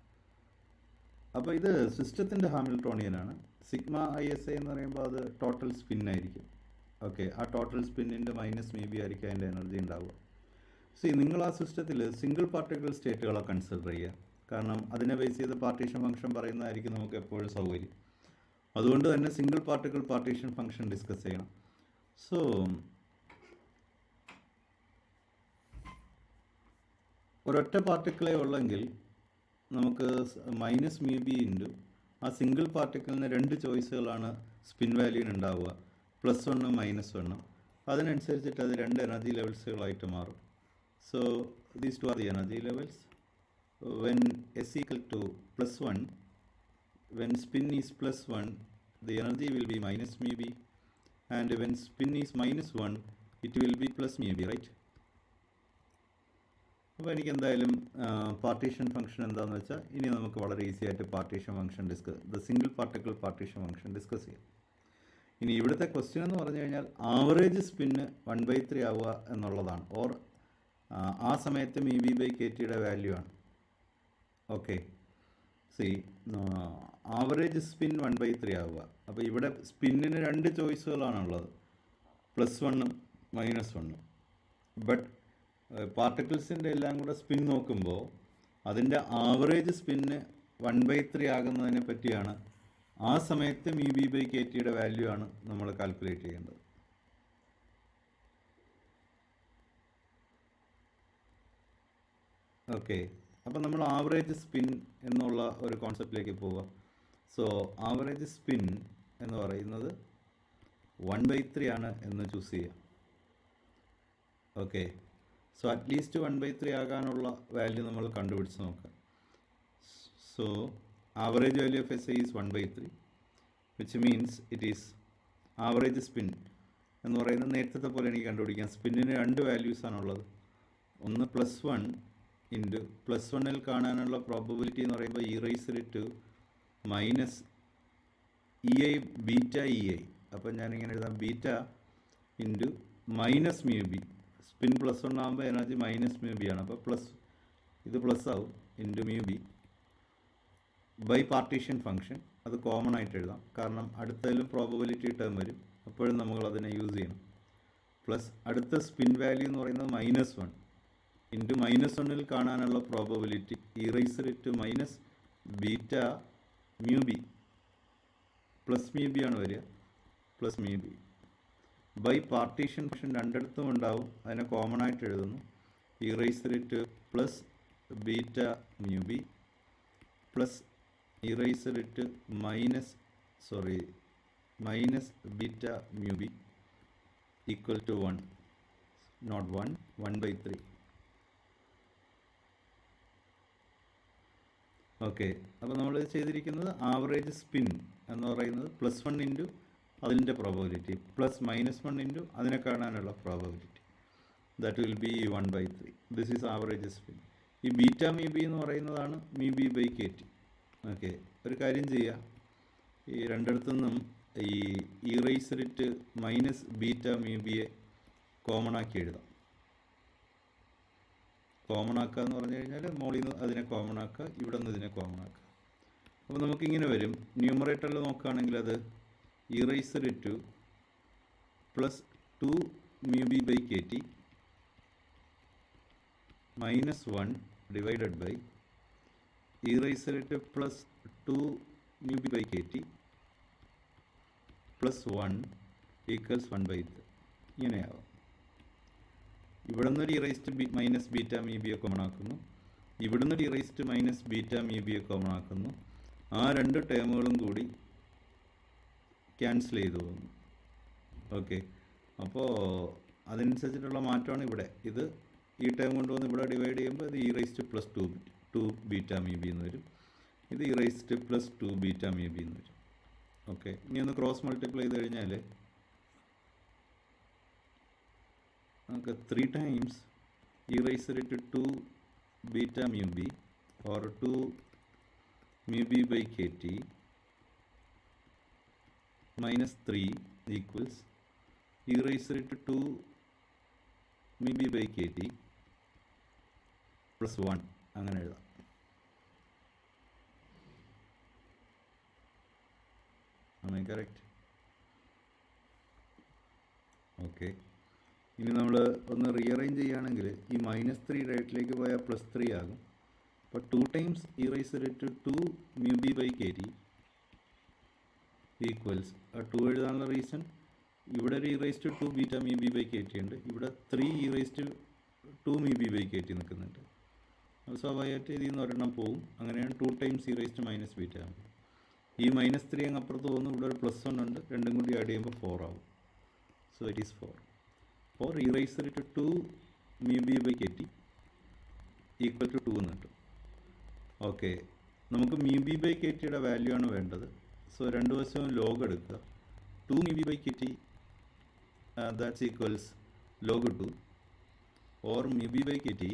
അപ്പോൾ ഇത് സിസ്റ്റത്തിൻ്റെ ഹാമിൽട്ടോണിയനാണ്. സിഗ്മ ISI എന്ന് പറയുമ്പോൾ അത് ടോട്ടൽ സ്പിന്നായിരിക്കും. ഓക്കെ, ആ ടോട്ടൽ സ്പിന്നിൻ്റെ മൈനസ് mu b ആയിരിക്കും അതിൻ്റെ എനർജി ഉണ്ടാവുക. നിങ്ങൾ ആ സിസ്റ്റത്തിൽ സിംഗിൾ പാർട്ടിക്കിൾ സ്റ്റേറ്റുകളെ കൺസിഡർ ചെയ്യുക. കാരണം അതിനെ ബേസ് ചെയ്ത് പാർട്ടീഷൻ ഫംഗ്ഷൻ പറയുന്നതായിരിക്കും നമുക്ക് എപ്പോഴും സൗകര്യം. അതുകൊണ്ട് തന്നെ single particle partition function discuss ചെയ്യണം. സോ ഒരൊറ്റ പാർട്ടിക്കിളേ ഉള്ളെങ്കിൽ നമുക്ക് മൈനസ് mu b ഇൻറ്റു ആ സിംഗിൾ പാർട്ടിക്കിളിന് രണ്ട് ചോയ്സുകളാണ് സ്പിൻ വാല്യൂന് ഉണ്ടാവുക, പ്ലസ് വണ്ണും മൈനസ് വണ്ണും. അതിനനുസരിച്ചിട്ട് അത് രണ്ട് എനർജി ലെവൽസുകളായിട്ട് മാറും. So these two are the energy levels. When s equal to plus 1, when spin is plus 1, the energy will be minus mu b, and when spin is minus 1, it will be plus mu b, right? അപ്പോൾ എനിക്ക് എന്തായാലും partition function എന്താണെന്ന് വെച്ചാൽ ഇനി നമുക്ക് വളരെ easy ആയിട്ട് partition function single particle partition function discuss ചെയ്യാം. ഇനി ഇവിടുത്തെ ക്വസ്റ്റ്യൻ എന്ന് പറഞ്ഞു കഴിഞ്ഞാൽ ആവറേജ് സ്പിന്ന് 1/3 ആവുക എന്നുള്ളതാണ്. ഓർ ആ സമയത്ത് mu b by kt value ആണ്. ഓക്കെ, ആവറേജ് സ്പിൻ 1/3 ആവുക. അപ്പോൾ ഇവിടെ സ്പിന്നിന് രണ്ട് ചോയ്സുകളാണുള്ളത്, പ്ലസ് വണ്ണും മൈനസ് വണ്ണും. ബട്ട് പാർട്ടിക്കിൾസിൻ്റെ എല്ലാം കൂടെ സ്പിൻ നോക്കുമ്പോൾ അതിൻ്റെ ആവറേജ് സ്പിന്ന് 1/3 ആകുന്നതിനെ പറ്റിയാണ് ആ സമയത്ത് mu b by kt value ആണ് നമ്മൾ കാൽക്കുലേറ്റ് ചെയ്യേണ്ടത്. ഓക്കെ, അപ്പോൾ നമ്മൾ ആവറേജ് സ്പിൻ എന്നുള്ള ഒരു കോൺസെപ്റ്റിലേക്ക് പോവുക. സോ ആവറേജ് സ്പിൻ എന്ന് പറയുന്നത് 1/3 ആണ് എന്ന് ചൂസ് ചെയ്യാം. ഓക്കെ, സോ അറ്റ്ലീസ്റ്റ് 1/3 ആകാനുള്ള വാല്യൂ നമ്മൾ കണ്ടുപിടിച്ച് നോക്കാം. So average value of SI is 1/3, which means it is average spin എന്ന് പറയുന്നത് നേരത്തെ പോലെ എനിക്ക് കണ്ടുപിടിക്കാം. സ്പിന്നിന് രണ്ട് വാല്യൂസാണുള്ളത്. ഒന്ന് പ്ലസ് 1 ഇൻറ്റു പ്ലസ് 1ൽ കാണാനുള്ള പ്രോബബിലിറ്റി എന്ന് പറയുമ്പോൾ e⁻⁻ minus EI beta EI. അപ്പം ഞാനിങ്ങനെ എഴുതാം, beta into minus mu b. Spin plus 1 ആകുമ്പോൾ എനർജി മൈനസ് mu b ആണ്. അപ്പോൾ ഇത് പ്ലസ് ആവും, into mu b by partition function. അത് കോമൺ ആയിട്ട് എഴുതാം, കാരണം അടുത്തതിലും പ്രോബബിലിറ്റി ടേം വരും, അപ്പോഴും നമ്മൾ അതിനെ യൂസ് ചെയ്യണം. പ്ലസ് അടുത്ത സ്പിൻ വാല്യൂ എന്ന് പറയുന്നത് -1 ഇൻറ്റു -1ൽ കാണാനുള്ള probability e⁻⁻ beta mu b plus mu b ആണ് വരിക, plus mu b by partition function രണ്ടിടത്തും ഉണ്ടാവും, അതിനെ കോമൺ ആയിട്ട് എഴുതുന്നു. e⁻⁻ plus beta mu b plus e⁻⁻ minus beta mu b equal to 1, not 1, 1/3. Okay, അപ്പോൾ നമ്മൾ ചെയ്തിരിക്കുന്നത് ആവറേജ് സ്പിൻ എന്ന് പറയുന്നത് പ്ലസ് 1 ഇൻറ്റു അതിൻ്റെ പ്രോബബിലിറ്റി പ്ലസ് -1 ഇൻറ്റു അതിനെ കാണാനുള്ള probability, that will be 1/3. This is average spin. ഈ ബീറ്റ mu b എന്ന് പറയുന്നതാണ് mu b by kt. Okay, ഒരു കാര്യം ചെയ്യുക, ഈ രണ്ടിടത്തുനിന്നും ഈ e⁻⁻ beta mu b common ആക്കി എഴുതാം. കോമൺ ആക്കുക എന്ന് പറഞ്ഞു കഴിഞ്ഞാൽ മോളിൽ നിന്ന് അതിനെ കോമൺ ആക്കുക, ഇവിടെ നിന്ന് ഇതിനെ കോമൺ ആക്കുക. അപ്പോൾ നമുക്കിങ്ങനെ വരും. ന്യൂമറേറ്ററിൽ നോക്കുകയാണെങ്കിൽ അത് e⁻⁻ plus 2 mu b by kt -1 divided by e rice to plus 2 mu b by kt plus 1 equals 1/3 ഇങ്ങനെയാവും. ഇവിടെ നിന്നൊരു ഇറൈസ്റ്റ് മൈനസ് ബീറ്റ മീ ബിയെ കോമൺ ആക്കുന്നു, ഇവിടുന്ന് ഒരു ഇറൈസ്റ്റ് മൈനസ് ബീറ്റ മീ ബിയെ കോമൺ ആക്കുന്നു. ആ രണ്ട് ടേമുകളും കൂടി ക്യാൻസൽ ചെയ്തു പോകുന്നു. ഓക്കെ, അപ്പോൾ അതിനനുസരിച്ചിട്ടുള്ള മാറ്റമാണ് ഇവിടെ. ഇത് ഈ ടേം കൊണ്ടുവന്ന് ഇവിടെ ഡിവൈഡ് ചെയ്യുമ്പോൾ ഇത് E raised plus 2 beta me B എന്ന് വരും. ഇത് E raised plus 2 beta me B എന്ന് വരും. ഓക്കെ, ഇനി ഒന്ന് ക്രോസ് മൾട്ടിപ്ലൈ ചെയ്ത് കഴിഞ്ഞാൽ നമുക്ക് 3 times e rice to 2 beta mu b or 2 mu B by k t minus 3 equals E rice to 2 mu B by k t plus 1 അങ്ങനെ എഴുതാം. Correct. Okay, ഇനി നമ്മൾ ഒന്ന് റീഅറേഞ്ച് ചെയ്യുകയാണെങ്കിൽ ഈ -3 റൈറ്റിലേക്ക് പോയാൽ +3 ആകും. അപ്പോൾ 2 times e rice to 2 mu B by k T equals 2 എഴുതാനുള്ള റീസൺ ഇവിടെ ഒരു e rice to 2 beta mu B by k t ഉണ്ട്, ഇവിടെ 3 e rice to 2 mu B by k t നിൽക്കുന്നുണ്ട്. അത് സ്വാഭാവികമായിട്ട് ഇതിൽ നിന്ന് ഒരെണ്ണം പോവും. അങ്ങനെയാണ് 2 times e rice to minus beta. ഈ -3 അങ്ങ് അപ്പുറത്ത് പോകുന്നു, ഇവിടെ ഒരു +1 ഉണ്ട്, രണ്ടും കൂടി ആഡ് ചെയ്യുമ്പോൾ 4 ആവും. So it is 4 e rice to 2 mu B by k T equal to 2 എന്ന് കിട്ടും. ഓക്കെ, നമുക്ക് മ്യൂ ബി ബൈ കെ ടിയുടെ വാല്യൂ ആണ് വേണ്ടത്. സോ രണ്ട് വശവും ലോഗ് എടുക്കുക. 2 mu B by k T that's equals log 2 or mu B by k T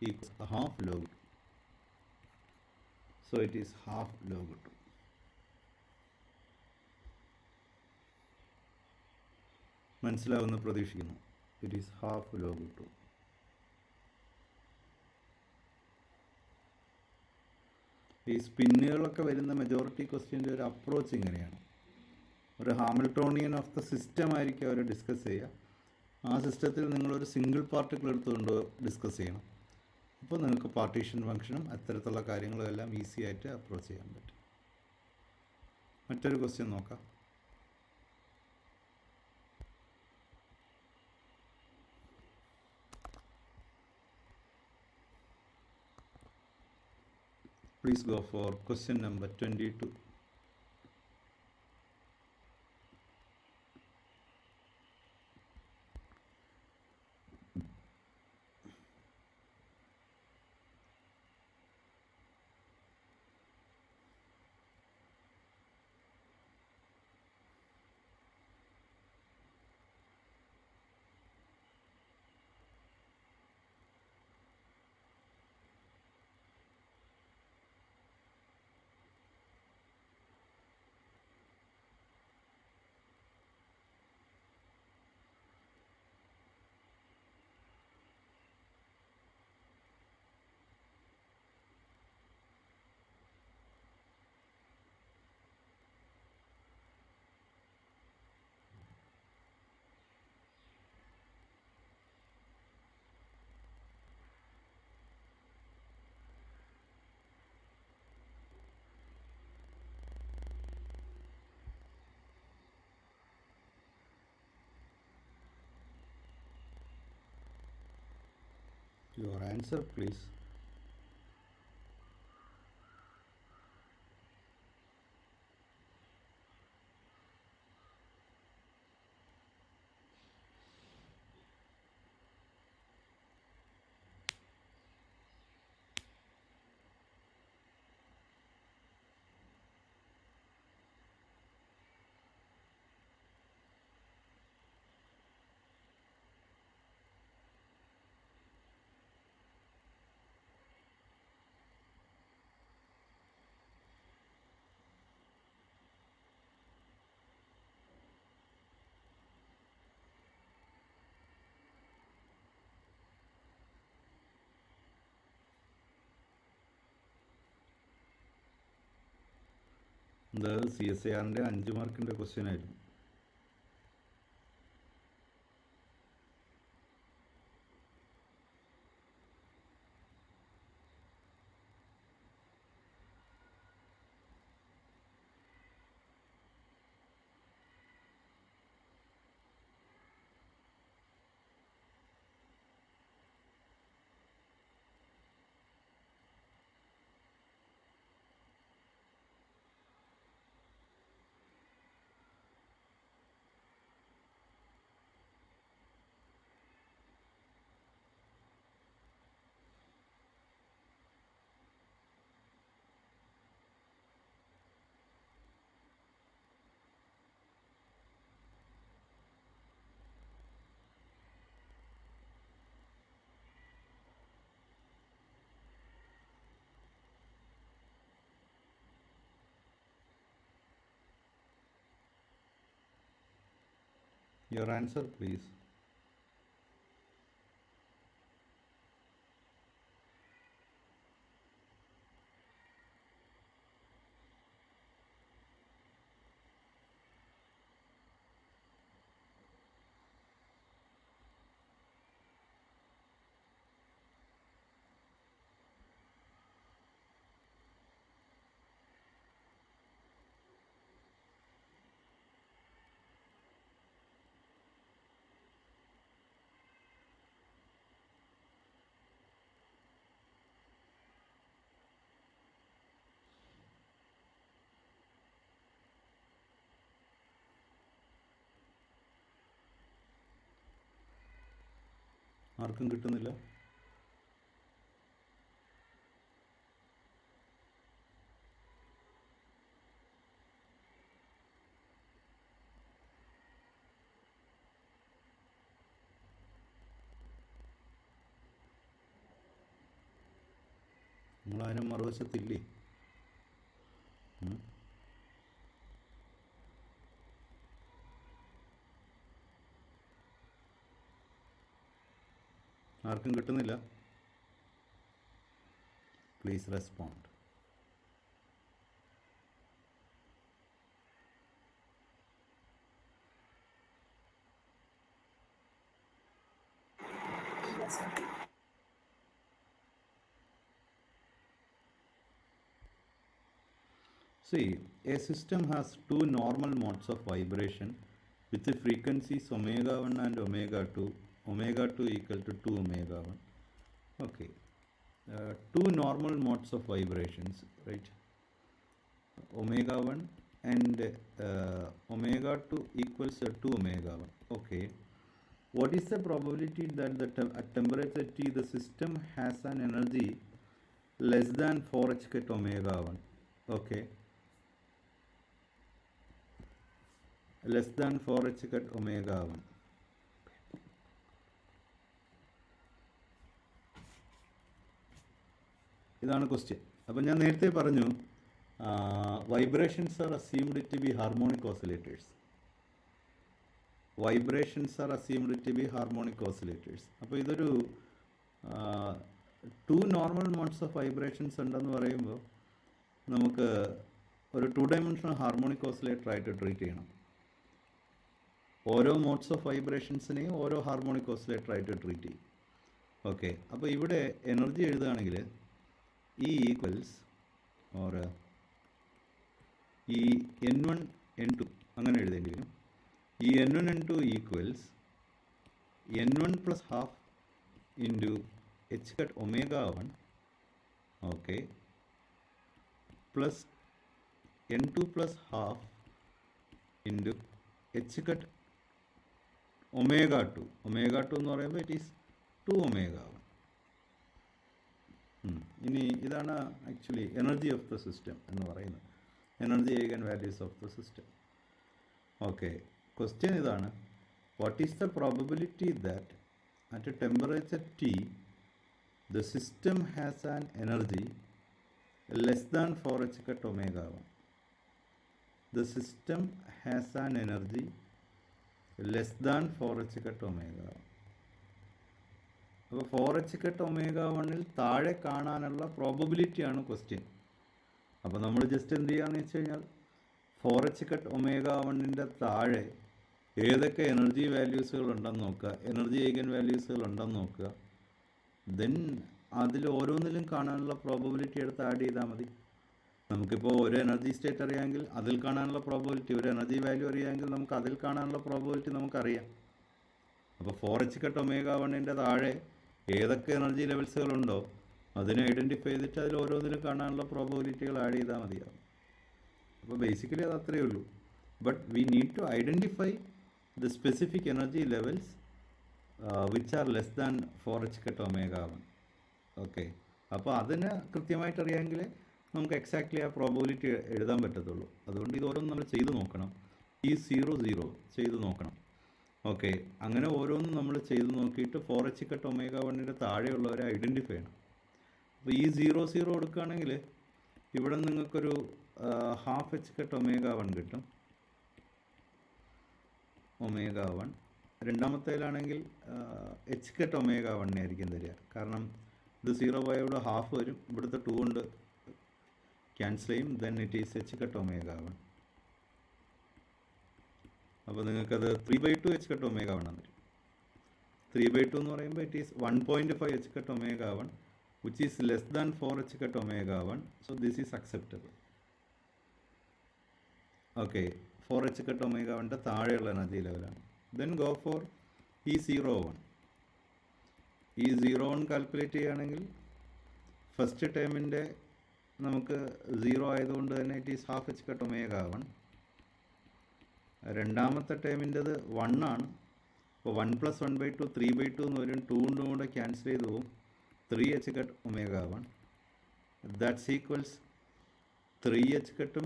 equals half log 2. So it is half log 2. മനസ്സിലാവുന്ന പ്രതീക്ഷിക്കുന്നു. It is half log 2. ഈ സ്പിന്നുകളൊക്കെ വരുന്ന മെജോറിറ്റി ക്വസ്റ്റ്യൻ്റെ ഒരു അപ്രോച്ച് ഇങ്ങനെയാണ്. ഒരു ഹാമിൽട്ടോണിയൻ ഓഫ് ദ സിസ്റ്റം ആയിരിക്കും അവർ discuss ചെയ്യുക. ആ സിസ്റ്റത്തിൽ നിങ്ങളൊരു സിംഗിൾ പാർട്ടിക്കിൾ എടുത്തുകൊണ്ട് ഡിസ്കസ് ചെയ്യണം. അപ്പോൾ നിങ്ങൾക്ക് പാർട്ടീഷൻ ഫംഗ്ഷനും അത്തരത്തിലുള്ള കാര്യങ്ങളും എല്ലാം ഈസി ആയിട്ട് അപ്രോച്ച് ചെയ്യാൻ പറ്റും. മറ്റൊരു ക്വസ്റ്റ്യൻ നോക്കാം. Please go for question number 22. Your answer, please. ഇത് CSIR-ൻ്റെ 5 മാർക്കിൻ്റെ ക്വസ്റ്റ്യൻ ആയിരുന്നു. Your answer, please. ആർക്കും കിട്ടുന്നില്ല? നിങ്ങളാരും മറുവശത്തില്ലേ? ആർക്കും കിട്ടുന്നില്ല? Please respond. See, a system has two normal modes of vibration with the frequencies omega 1 and omega 2. Omega 2 equal to 2 omega 1. Okay. Two normal modes of vibrations, right? Omega 1 and omega 2 equals 2 omega 1. Okay. What is the probability that at temperature T the system has an energy less than 4h ket omega 1? Okay. Less than 4h ket omega 1. ഇതാണ് question. അപ്പം ഞാൻ നേരത്തെ പറഞ്ഞു vibrations are assumed to be harmonic oscillators. Vibrations are assumed to be harmonic oscillators. അപ്പോൾ ഇതൊരു two normal modes of vibrations ഉണ്ടെന്ന് പറയുമ്പോൾ നമുക്ക് ഒരു 2 ഡയമെൻഷണൽ ഹാർമോണിക് ഓസിലേറ്റർ ആയിട്ട് ട്രീറ്റ് ചെയ്യണം. ഓരോ മോഡ്സ് ഓഫ് വൈബ്രേഷൻസിനെയും ഓരോ ഹാർമോണിക് ഓസിലേറ്റർ ആയിട്ട് ട്രീറ്റ് ചെയ്യും. ഓക്കെ. അപ്പോൾ ഇവിടെ എനർജി എഴുതുകയാണെങ്കിൽ E ഈക്വൽസ് ഓർ ഈ N1 N2 അങ്ങനെ എഴുതേണ്ടി വരും. ഈ N1 N2 equals N1 plus half into h ket omega 1, okay, plus N2 plus half into h ket omega 2. Omega 2 എന്ന് പറയുമ്പോൾ ഇറ്റ് ഈസ് 2 ഒമേഗ 1. ഇനി ഇതാണ് actually energy of the system എന്ന് പറയുന്നത്, energy eigen values of the system. Okay. Question ഇതാണ്, what is the probability that at a temperature T the system has an energy less than 4h ket omega 1. The system has an energy less than 4h ket omega 1. അപ്പോൾ 4h ket omega 1-ൽ താഴെ കാണാനുള്ള പ്രോബബിലിറ്റിയാണ് question. അപ്പോൾ നമ്മൾ just എന്ത് ചെയ്യാന്ന് വെച്ച് കഴിഞ്ഞാൽ 4h ket omega 1-ൻ്റെ താഴെ ഏതൊക്കെ എനർജി വാല്യൂസുകൾ ഉണ്ടെന്ന് നോക്കുക, എനർജി ഐഗൻ വാല്യൂസുകൾ ഉണ്ടെന്ന് നോക്കുക. ദെൻ അതിൽ ഓരോന്നിലും കാണാനുള്ള പ്രോബബിലിറ്റി എടുത്ത് ആഡ് ചെയ്താൽ മതി. നമുക്കിപ്പോൾ ഒരു എനർജി സ്റ്റേറ്റ് അറിയാമെങ്കിൽ അതിൽ കാണാനുള്ള പ്രോബബിലിറ്റി, ഒരു എനർജി വാല്യൂ അറിയാമെങ്കിൽ നമുക്ക് അതിൽ കാണാനുള്ള പ്രോബബിലിറ്റി നമുക്കറിയാം. അപ്പോൾ 4h ket omega 1-ൻ്റെ താഴെ ഏതൊക്കെ എനർജി ലെവൽസുകളുണ്ടോ അതിനെ ഐഡൻറ്റിഫൈ ചെയ്തിട്ട് അതിൽ ഓരോന്നിലും കാണാനുള്ള പ്രോബബിലിറ്റികൾ ആഡ് ചെയ്താൽ മതിയാവും. അപ്പോൾ ബേസിക്കലി അത് അത്രയേ ഉള്ളൂ. But we need to identify the specific energy levels which are less than 4h ket omega 1. Okay. അപ്പോൾ അതിന് കൃത്യമായിട്ട് അറിയാമെങ്കിൽ നമുക്ക് എക്സാക്ട്ലി ആ പ്രോബബിലിറ്റി എഴുതാൻ പറ്റത്തുള്ളൂ. അതുകൊണ്ട് ഇത് ഓരോന്നും നമ്മൾ ചെയ്ത് നോക്കണം. ഈ 0 ചെയ്ത് നോക്കണം. ഓക്കെ. അങ്ങനെ ഓരോന്നും നമ്മൾ ചെയ്ത് നോക്കിയിട്ട് 4h ket omega 1-ൻ്റെ താഴെയുള്ളവരെ ഐഡൻറ്റിഫൈ ചെയ്യണം. അപ്പോൾ ഈ 0 കൊടുക്കുകയാണെങ്കിൽ ഇവിടെ നിങ്ങൾക്കൊരു ½ h ket omega 1 കിട്ടും. ഒമേഗ 1. രണ്ടാമത്തേലാണെങ്കിൽ എച്ച് കട്ട് ഒമേഗ 1 ആയിരിക്കും തരിക. കാരണം ഇത് 0 ഇവിടെ ഹാഫ് വരും, ഇവിടുത്തെ 2 കൊണ്ട് ക്യാൻസൽ ചെയ്യും. Then it is H cut omega 1. അപ്പോൾ നിങ്ങൾക്കത് 3/2 എച്ച് കട്ട് ഒമേഗ 1 എന്ന് വരും. 3/2 എന്ന് പറയുമ്പോൾ it is 1.5 H cut omega 1 which is less than 4 h cut omega 1. So this is acceptable. Okay, 4 h cut omega 1 താഴെയുള്ള എനർജി ലെവലാണ്. Then go for E01. E01 calculate ചെയ്യുകയാണെങ്കിൽ first ടേമിൻ്റെ നമുക്ക് 0 ആയതുകൊണ്ട് തന്നെ it is half H cut omega 1. രണ്ടാമത്തെ ടേമിൻ്റെത് 1 ആണ്. അപ്പോൾ 1 + 1/2 3/2 എന്ന് വരും. 2 കൊണ്ടും കൂടെ ക്യാൻസൽ ചെയ്ത് പോകും. 3 h cut omega 1. That's equals 3 h cutഉം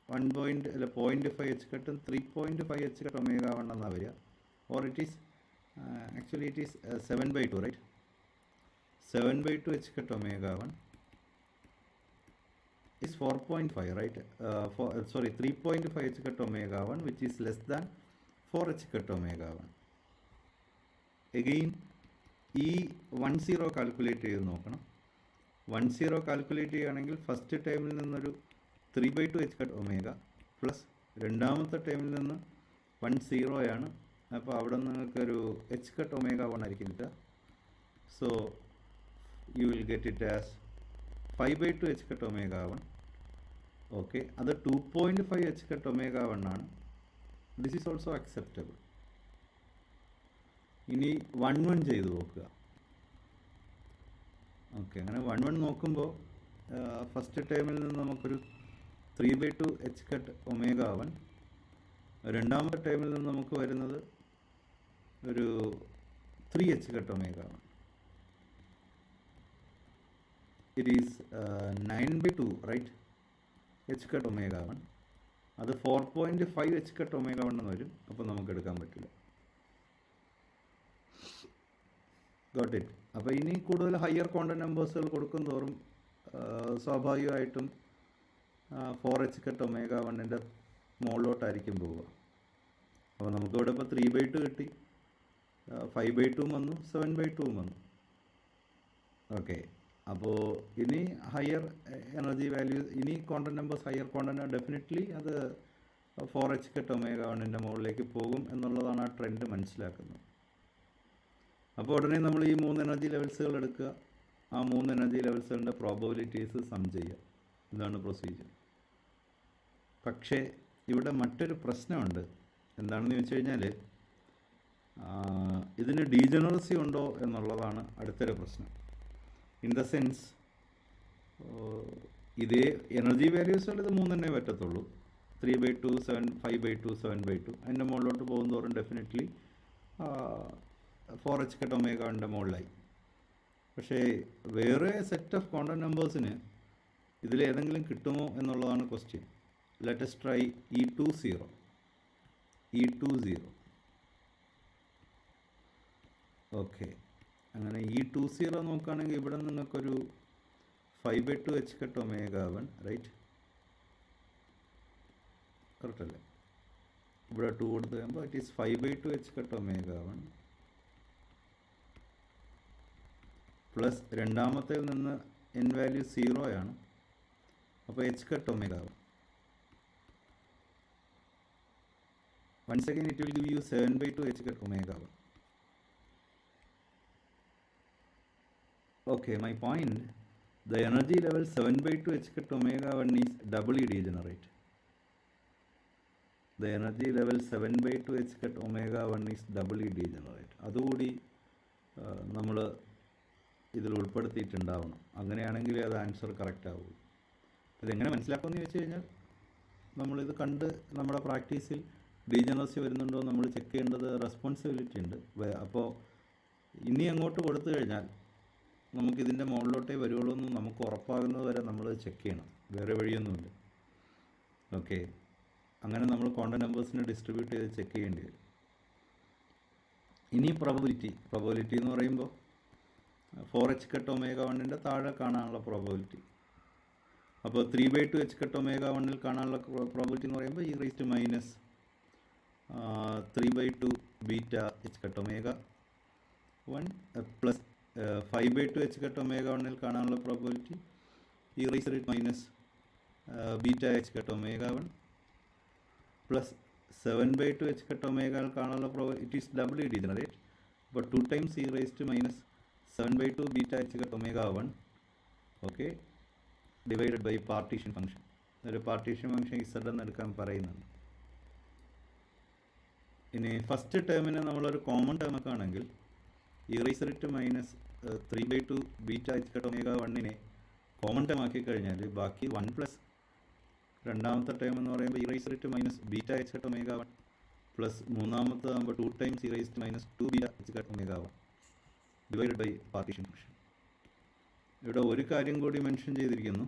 0.5 h cutഉം 3.5 h cut omega 1 എന്നാണ് വരിക. Or it is actually it is 7/2, right? 7/2 h cut omega 1 is 4.5, right? 3.5 h cut omega 1 which is less than 4 h cut omega 1. Again ഈ 10 calculate ചെയ്ത് നോക്കണം. 10 calculate ചെയ്യുകയാണെങ്കിൽ first ടൈമിൽ നിന്നൊരു 3/2 H cut omega plus രണ്ടാമത്തെ ടൈമിൽ നിന്ന് 10 അപ്പോൾ അവിടെ നിങ്ങൾക്കൊരു എച്ച് കട്ട് ഒമേഗ 1 ആയിരിക്കും കിട്ടുക. So you will get it as 5/2 H cut omega 1. Okay, അത് 2.5 എച്ച് കട്ട് ഒമേഗ 1 ആണ്. This is also acceptable. ഇനി 1 ചെയ്ത് നോക്കുക. ഓക്കെ, അങ്ങനെ 1 നോക്കുമ്പോൾ ഫസ്റ്റ് ടൈമിൽ നിന്ന് നമുക്കൊരു 3/2 എച്ച് കട്ട് ഒമേഗ 1. രണ്ടാമത്തെ ടൈമിൽ നിന്ന് നമുക്ക് വരുന്നത് ഒരു 3 h cut omega 1. It is 9/2, right, h cut omega 1. അത് 4.5 എച്ച് കട്ട് ഒമേഗ 1 എന്ന് വരും. അപ്പോൾ നമുക്ക് എടുക്കാൻ പറ്റില്ല. Got it. അപ്പോൾ ഇനി കൂടുതൽ ഹയർ ക്വാണ്ടം നമ്പേഴ്സുകൾ കൊടുക്കും തോറും സ്വാഭാവികമായിട്ടും 4 എച്ച് കട്ട് ഒമേഗ 1ൻ്റെ മുകളിലോട്ടായിരിക്കും പോവുക. അപ്പോൾ നമുക്കിവിടെ ഇപ്പോൾ 3/2 കിട്ടി, 5/2 വന്നു, 7/2 വന്നു. ഓക്കെ, അപ്പോൾ ഇനി ഹയർ എനർജി വാല്യൂ, ഇനി quantum numbers higher quantum definitely അത് 4 എച്ച് കട്ട് ഒമേഗ 1ൻ്റെ മുകളിലേക്ക് പോകും എന്നുള്ളതാണ് ആ ട്രെൻഡ് മനസ്സിലാക്കുന്നത്. അപ്പോൾ ഉടനെ നമ്മൾ ഈ 3 എനർജി ലെവൽസുകൾ എടുക്കുക, ആ 3 എനർജി ലെവൽസുകളുടെ പ്രോബബിലിറ്റീസ് സം ചെയ്യുക. ഇതാണ് പ്രൊസീജിയർ. പക്ഷേ ഇവിടെ മറ്റൊരു പ്രശ്നമുണ്ട്. എന്താണെന്ന് ചോദിച്ചു കഴിഞ്ഞാൽ ഇതിന് ഡീജനറസി ഉണ്ടോ എന്നുള്ളതാണ് അടുത്തൊരു പ്രശ്നം. ഇൻ ദ സെൻസ് ഇതേ എനർജി വാല്യൂസുകൾ ഇത് 3 തന്നെ പറ്റത്തുള്ളൂ. 3/2, 5/2, 7/2. അതിൻ്റെ മുകളിലോട്ട് പോകുന്നതോറും ഡെഫിനറ്റ്ലി 4 എച്ച് കട്ട് ഒമേഗ 1ൻ്റെ മുകളിലായി. പക്ഷേ വേറെ സെറ്റ് ഓഫ് ക്വാണ്ടം നമ്പേഴ്സിന് ഇതിലേതെങ്കിലും കിട്ടുമോ എന്നുള്ളതാണ് question. Let us try E20. ഓക്കെ, അങ്ങനെ E20 നോക്കുകയാണെങ്കിൽ ഇവിടെ നിങ്ങൾക്കൊരു 5/2 H cut omega 1, right, correct അല്ലേ? ഇവിടെ 2 കൊടുത്ത് കഴിയുമ്പോൾ ഇറ്റ് ഈസ് 5/2 എച്ച് കട്ട് ഒമേഗ 1 പ്ലസ് രണ്ടാമത്തിൽ നിന്ന് n വാല്യൂ 0 ആണ്. അപ്പോൾ H cut omega 1. Once again it will give you 7/2 h cut omega 1. Okay, my point, the energy level 7/2 h cut omega 1 is doubly degenerate. The energy level 7/2 h cut omega 1 is doubly degenerate. അതുകൂടി നമ്മൾ ഇതിൽ ഉൾപ്പെടുത്തിയിട്ടുണ്ടാവണം. അങ്ങനെയാണെങ്കിലേ അത് answer correct ആവുള്ളൂ. ഇതെങ്ങനെ മനസ്സിലാക്കുമെന്ന് ചോദിച്ചു കഴിഞ്ഞാൽ നമ്മളിത് കണ്ട് നമ്മുടെ പ്രാക്ടീസിൽ ഡീജനറസി വരുന്നുണ്ടോ നമ്മൾ ചെക്ക് ചെയ്യേണ്ടത് റെസ്പോൺസിബിലിറ്റി ഉണ്ട്. അപ്പോൾ ഇനി അങ്ങോട്ട് കൊടുത്തു കഴിഞ്ഞാൽ നമുക്കിതിൻ്റെ മുകളിലോട്ടേ വരുള്ളൂ എന്ന് നമുക്ക് ഉറപ്പാകുന്നത് വരെ നമ്മൾ ചെക്ക് ചെയ്യണം. വേറെ വഴിയൊന്നുമില്ല. ഓക്കെ, അങ്ങനെ നമ്മൾ ക്വാണ്ടം നമ്പേഴ്സിനെ ഡിസ്ട്രിബ്യൂട്ട് ചെയ്ത് ചെക്ക് ചെയ്യേണ്ടി വരും. ഇനി പ്രോബബിലിറ്റി എന്ന് പറയുമ്പോൾ 4 എച്ച് കട്ട് ഒമേഗ 1ൻ്റെ താഴെ കാണാനുള്ള പ്രോബബിലിറ്റി. അപ്പോൾ 3/2 എച്ച് കട്ട് ഒമേഗ 1ൽ കാണാനുള്ള പ്രോബബിലിറ്റി എന്ന് പറയുമ്പോൾ e⁻ 3/2 beta h cut omega 1 plus 5/2 h cut omega 1 കാണാനുള്ള probability e raised to minus beta h cut omega 1 plus 7/2 h cut omega കാണാനുള്ള probability, it is doubly degenerate, but 2 times e raised to minus 7/2 beta h cut omega 1, okay, divided by partition function. ഒരു partition function z എന്ന് എടുക്കാൻ പറയുന്നുണ്ട്. ഇനി first ടേമിനെ നമ്മളൊരു common term ഒക്കെ ആണെങ്കിൽ e raised to minus 3/2 beta h cut omega 1 common term ആക്കി കഴിഞ്ഞാൽ ബാക്കി 1 പ്ലസ് രണ്ടാമത്തെ ടേം എന്ന് പറയുമ്പോൾ e raised to minus beta h cut omega 1 plus മൂന്നാമത്തെ ആകുമ്പോൾ 2 times e raised to minus 2 beta h cut omega 1 divided by partition function. ഇവിടെ ഒരു കാര്യം കൂടി മെൻഷൻ ചെയ്തിരിക്കുന്നു,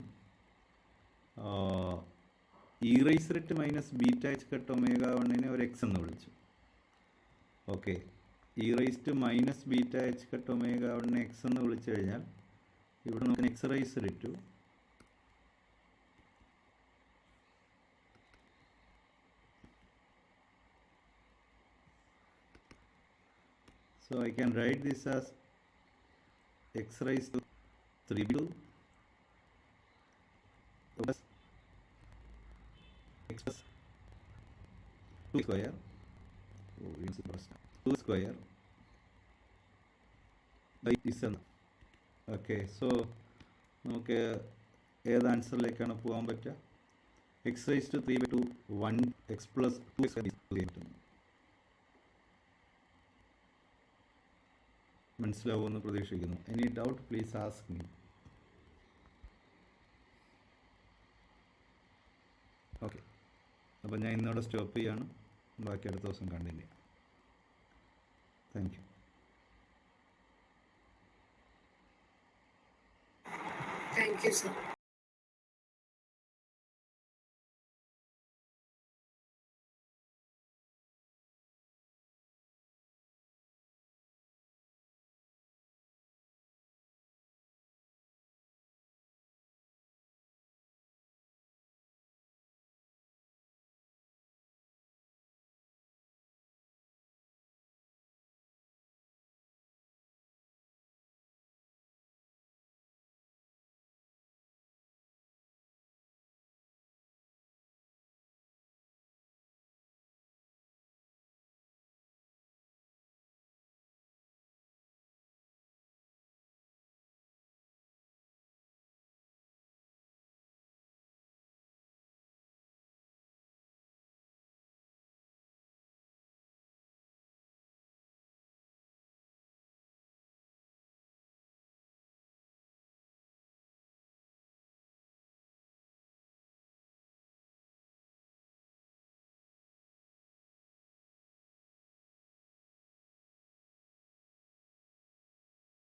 e raised to minus beta h cut omega 1 ഒരു x എന്ന് വിളിച്ചു. Okay, e raised to minus beta h cut omega 1 x എന്ന് വിളിച്ചു കഴിഞ്ഞാൽ ഇവിടെ നമുക്ക് x raised to so I can write this as x raised to 3/2 plus x plus 2 square 2 square by this. Okay, so നമുക്ക് ഏത് ആൻസറിലേക്കാണ് പോകാൻ പറ്റുക? X rise to 3/2 1 x plus 2 x മനസ്സിലാവുമെന്ന് പ്രതീക്ഷിക്കുന്നു. Any doubt please ask me. Okay, അപ്പോൾ ഞാൻ ഇന്നോടെ stop ചെയ്യാണ്. ബാക്കി അടുത്ത ദിവസം കണ്ടിന്യൂ ചെയ്യാം. Thank you. Thank you, sir.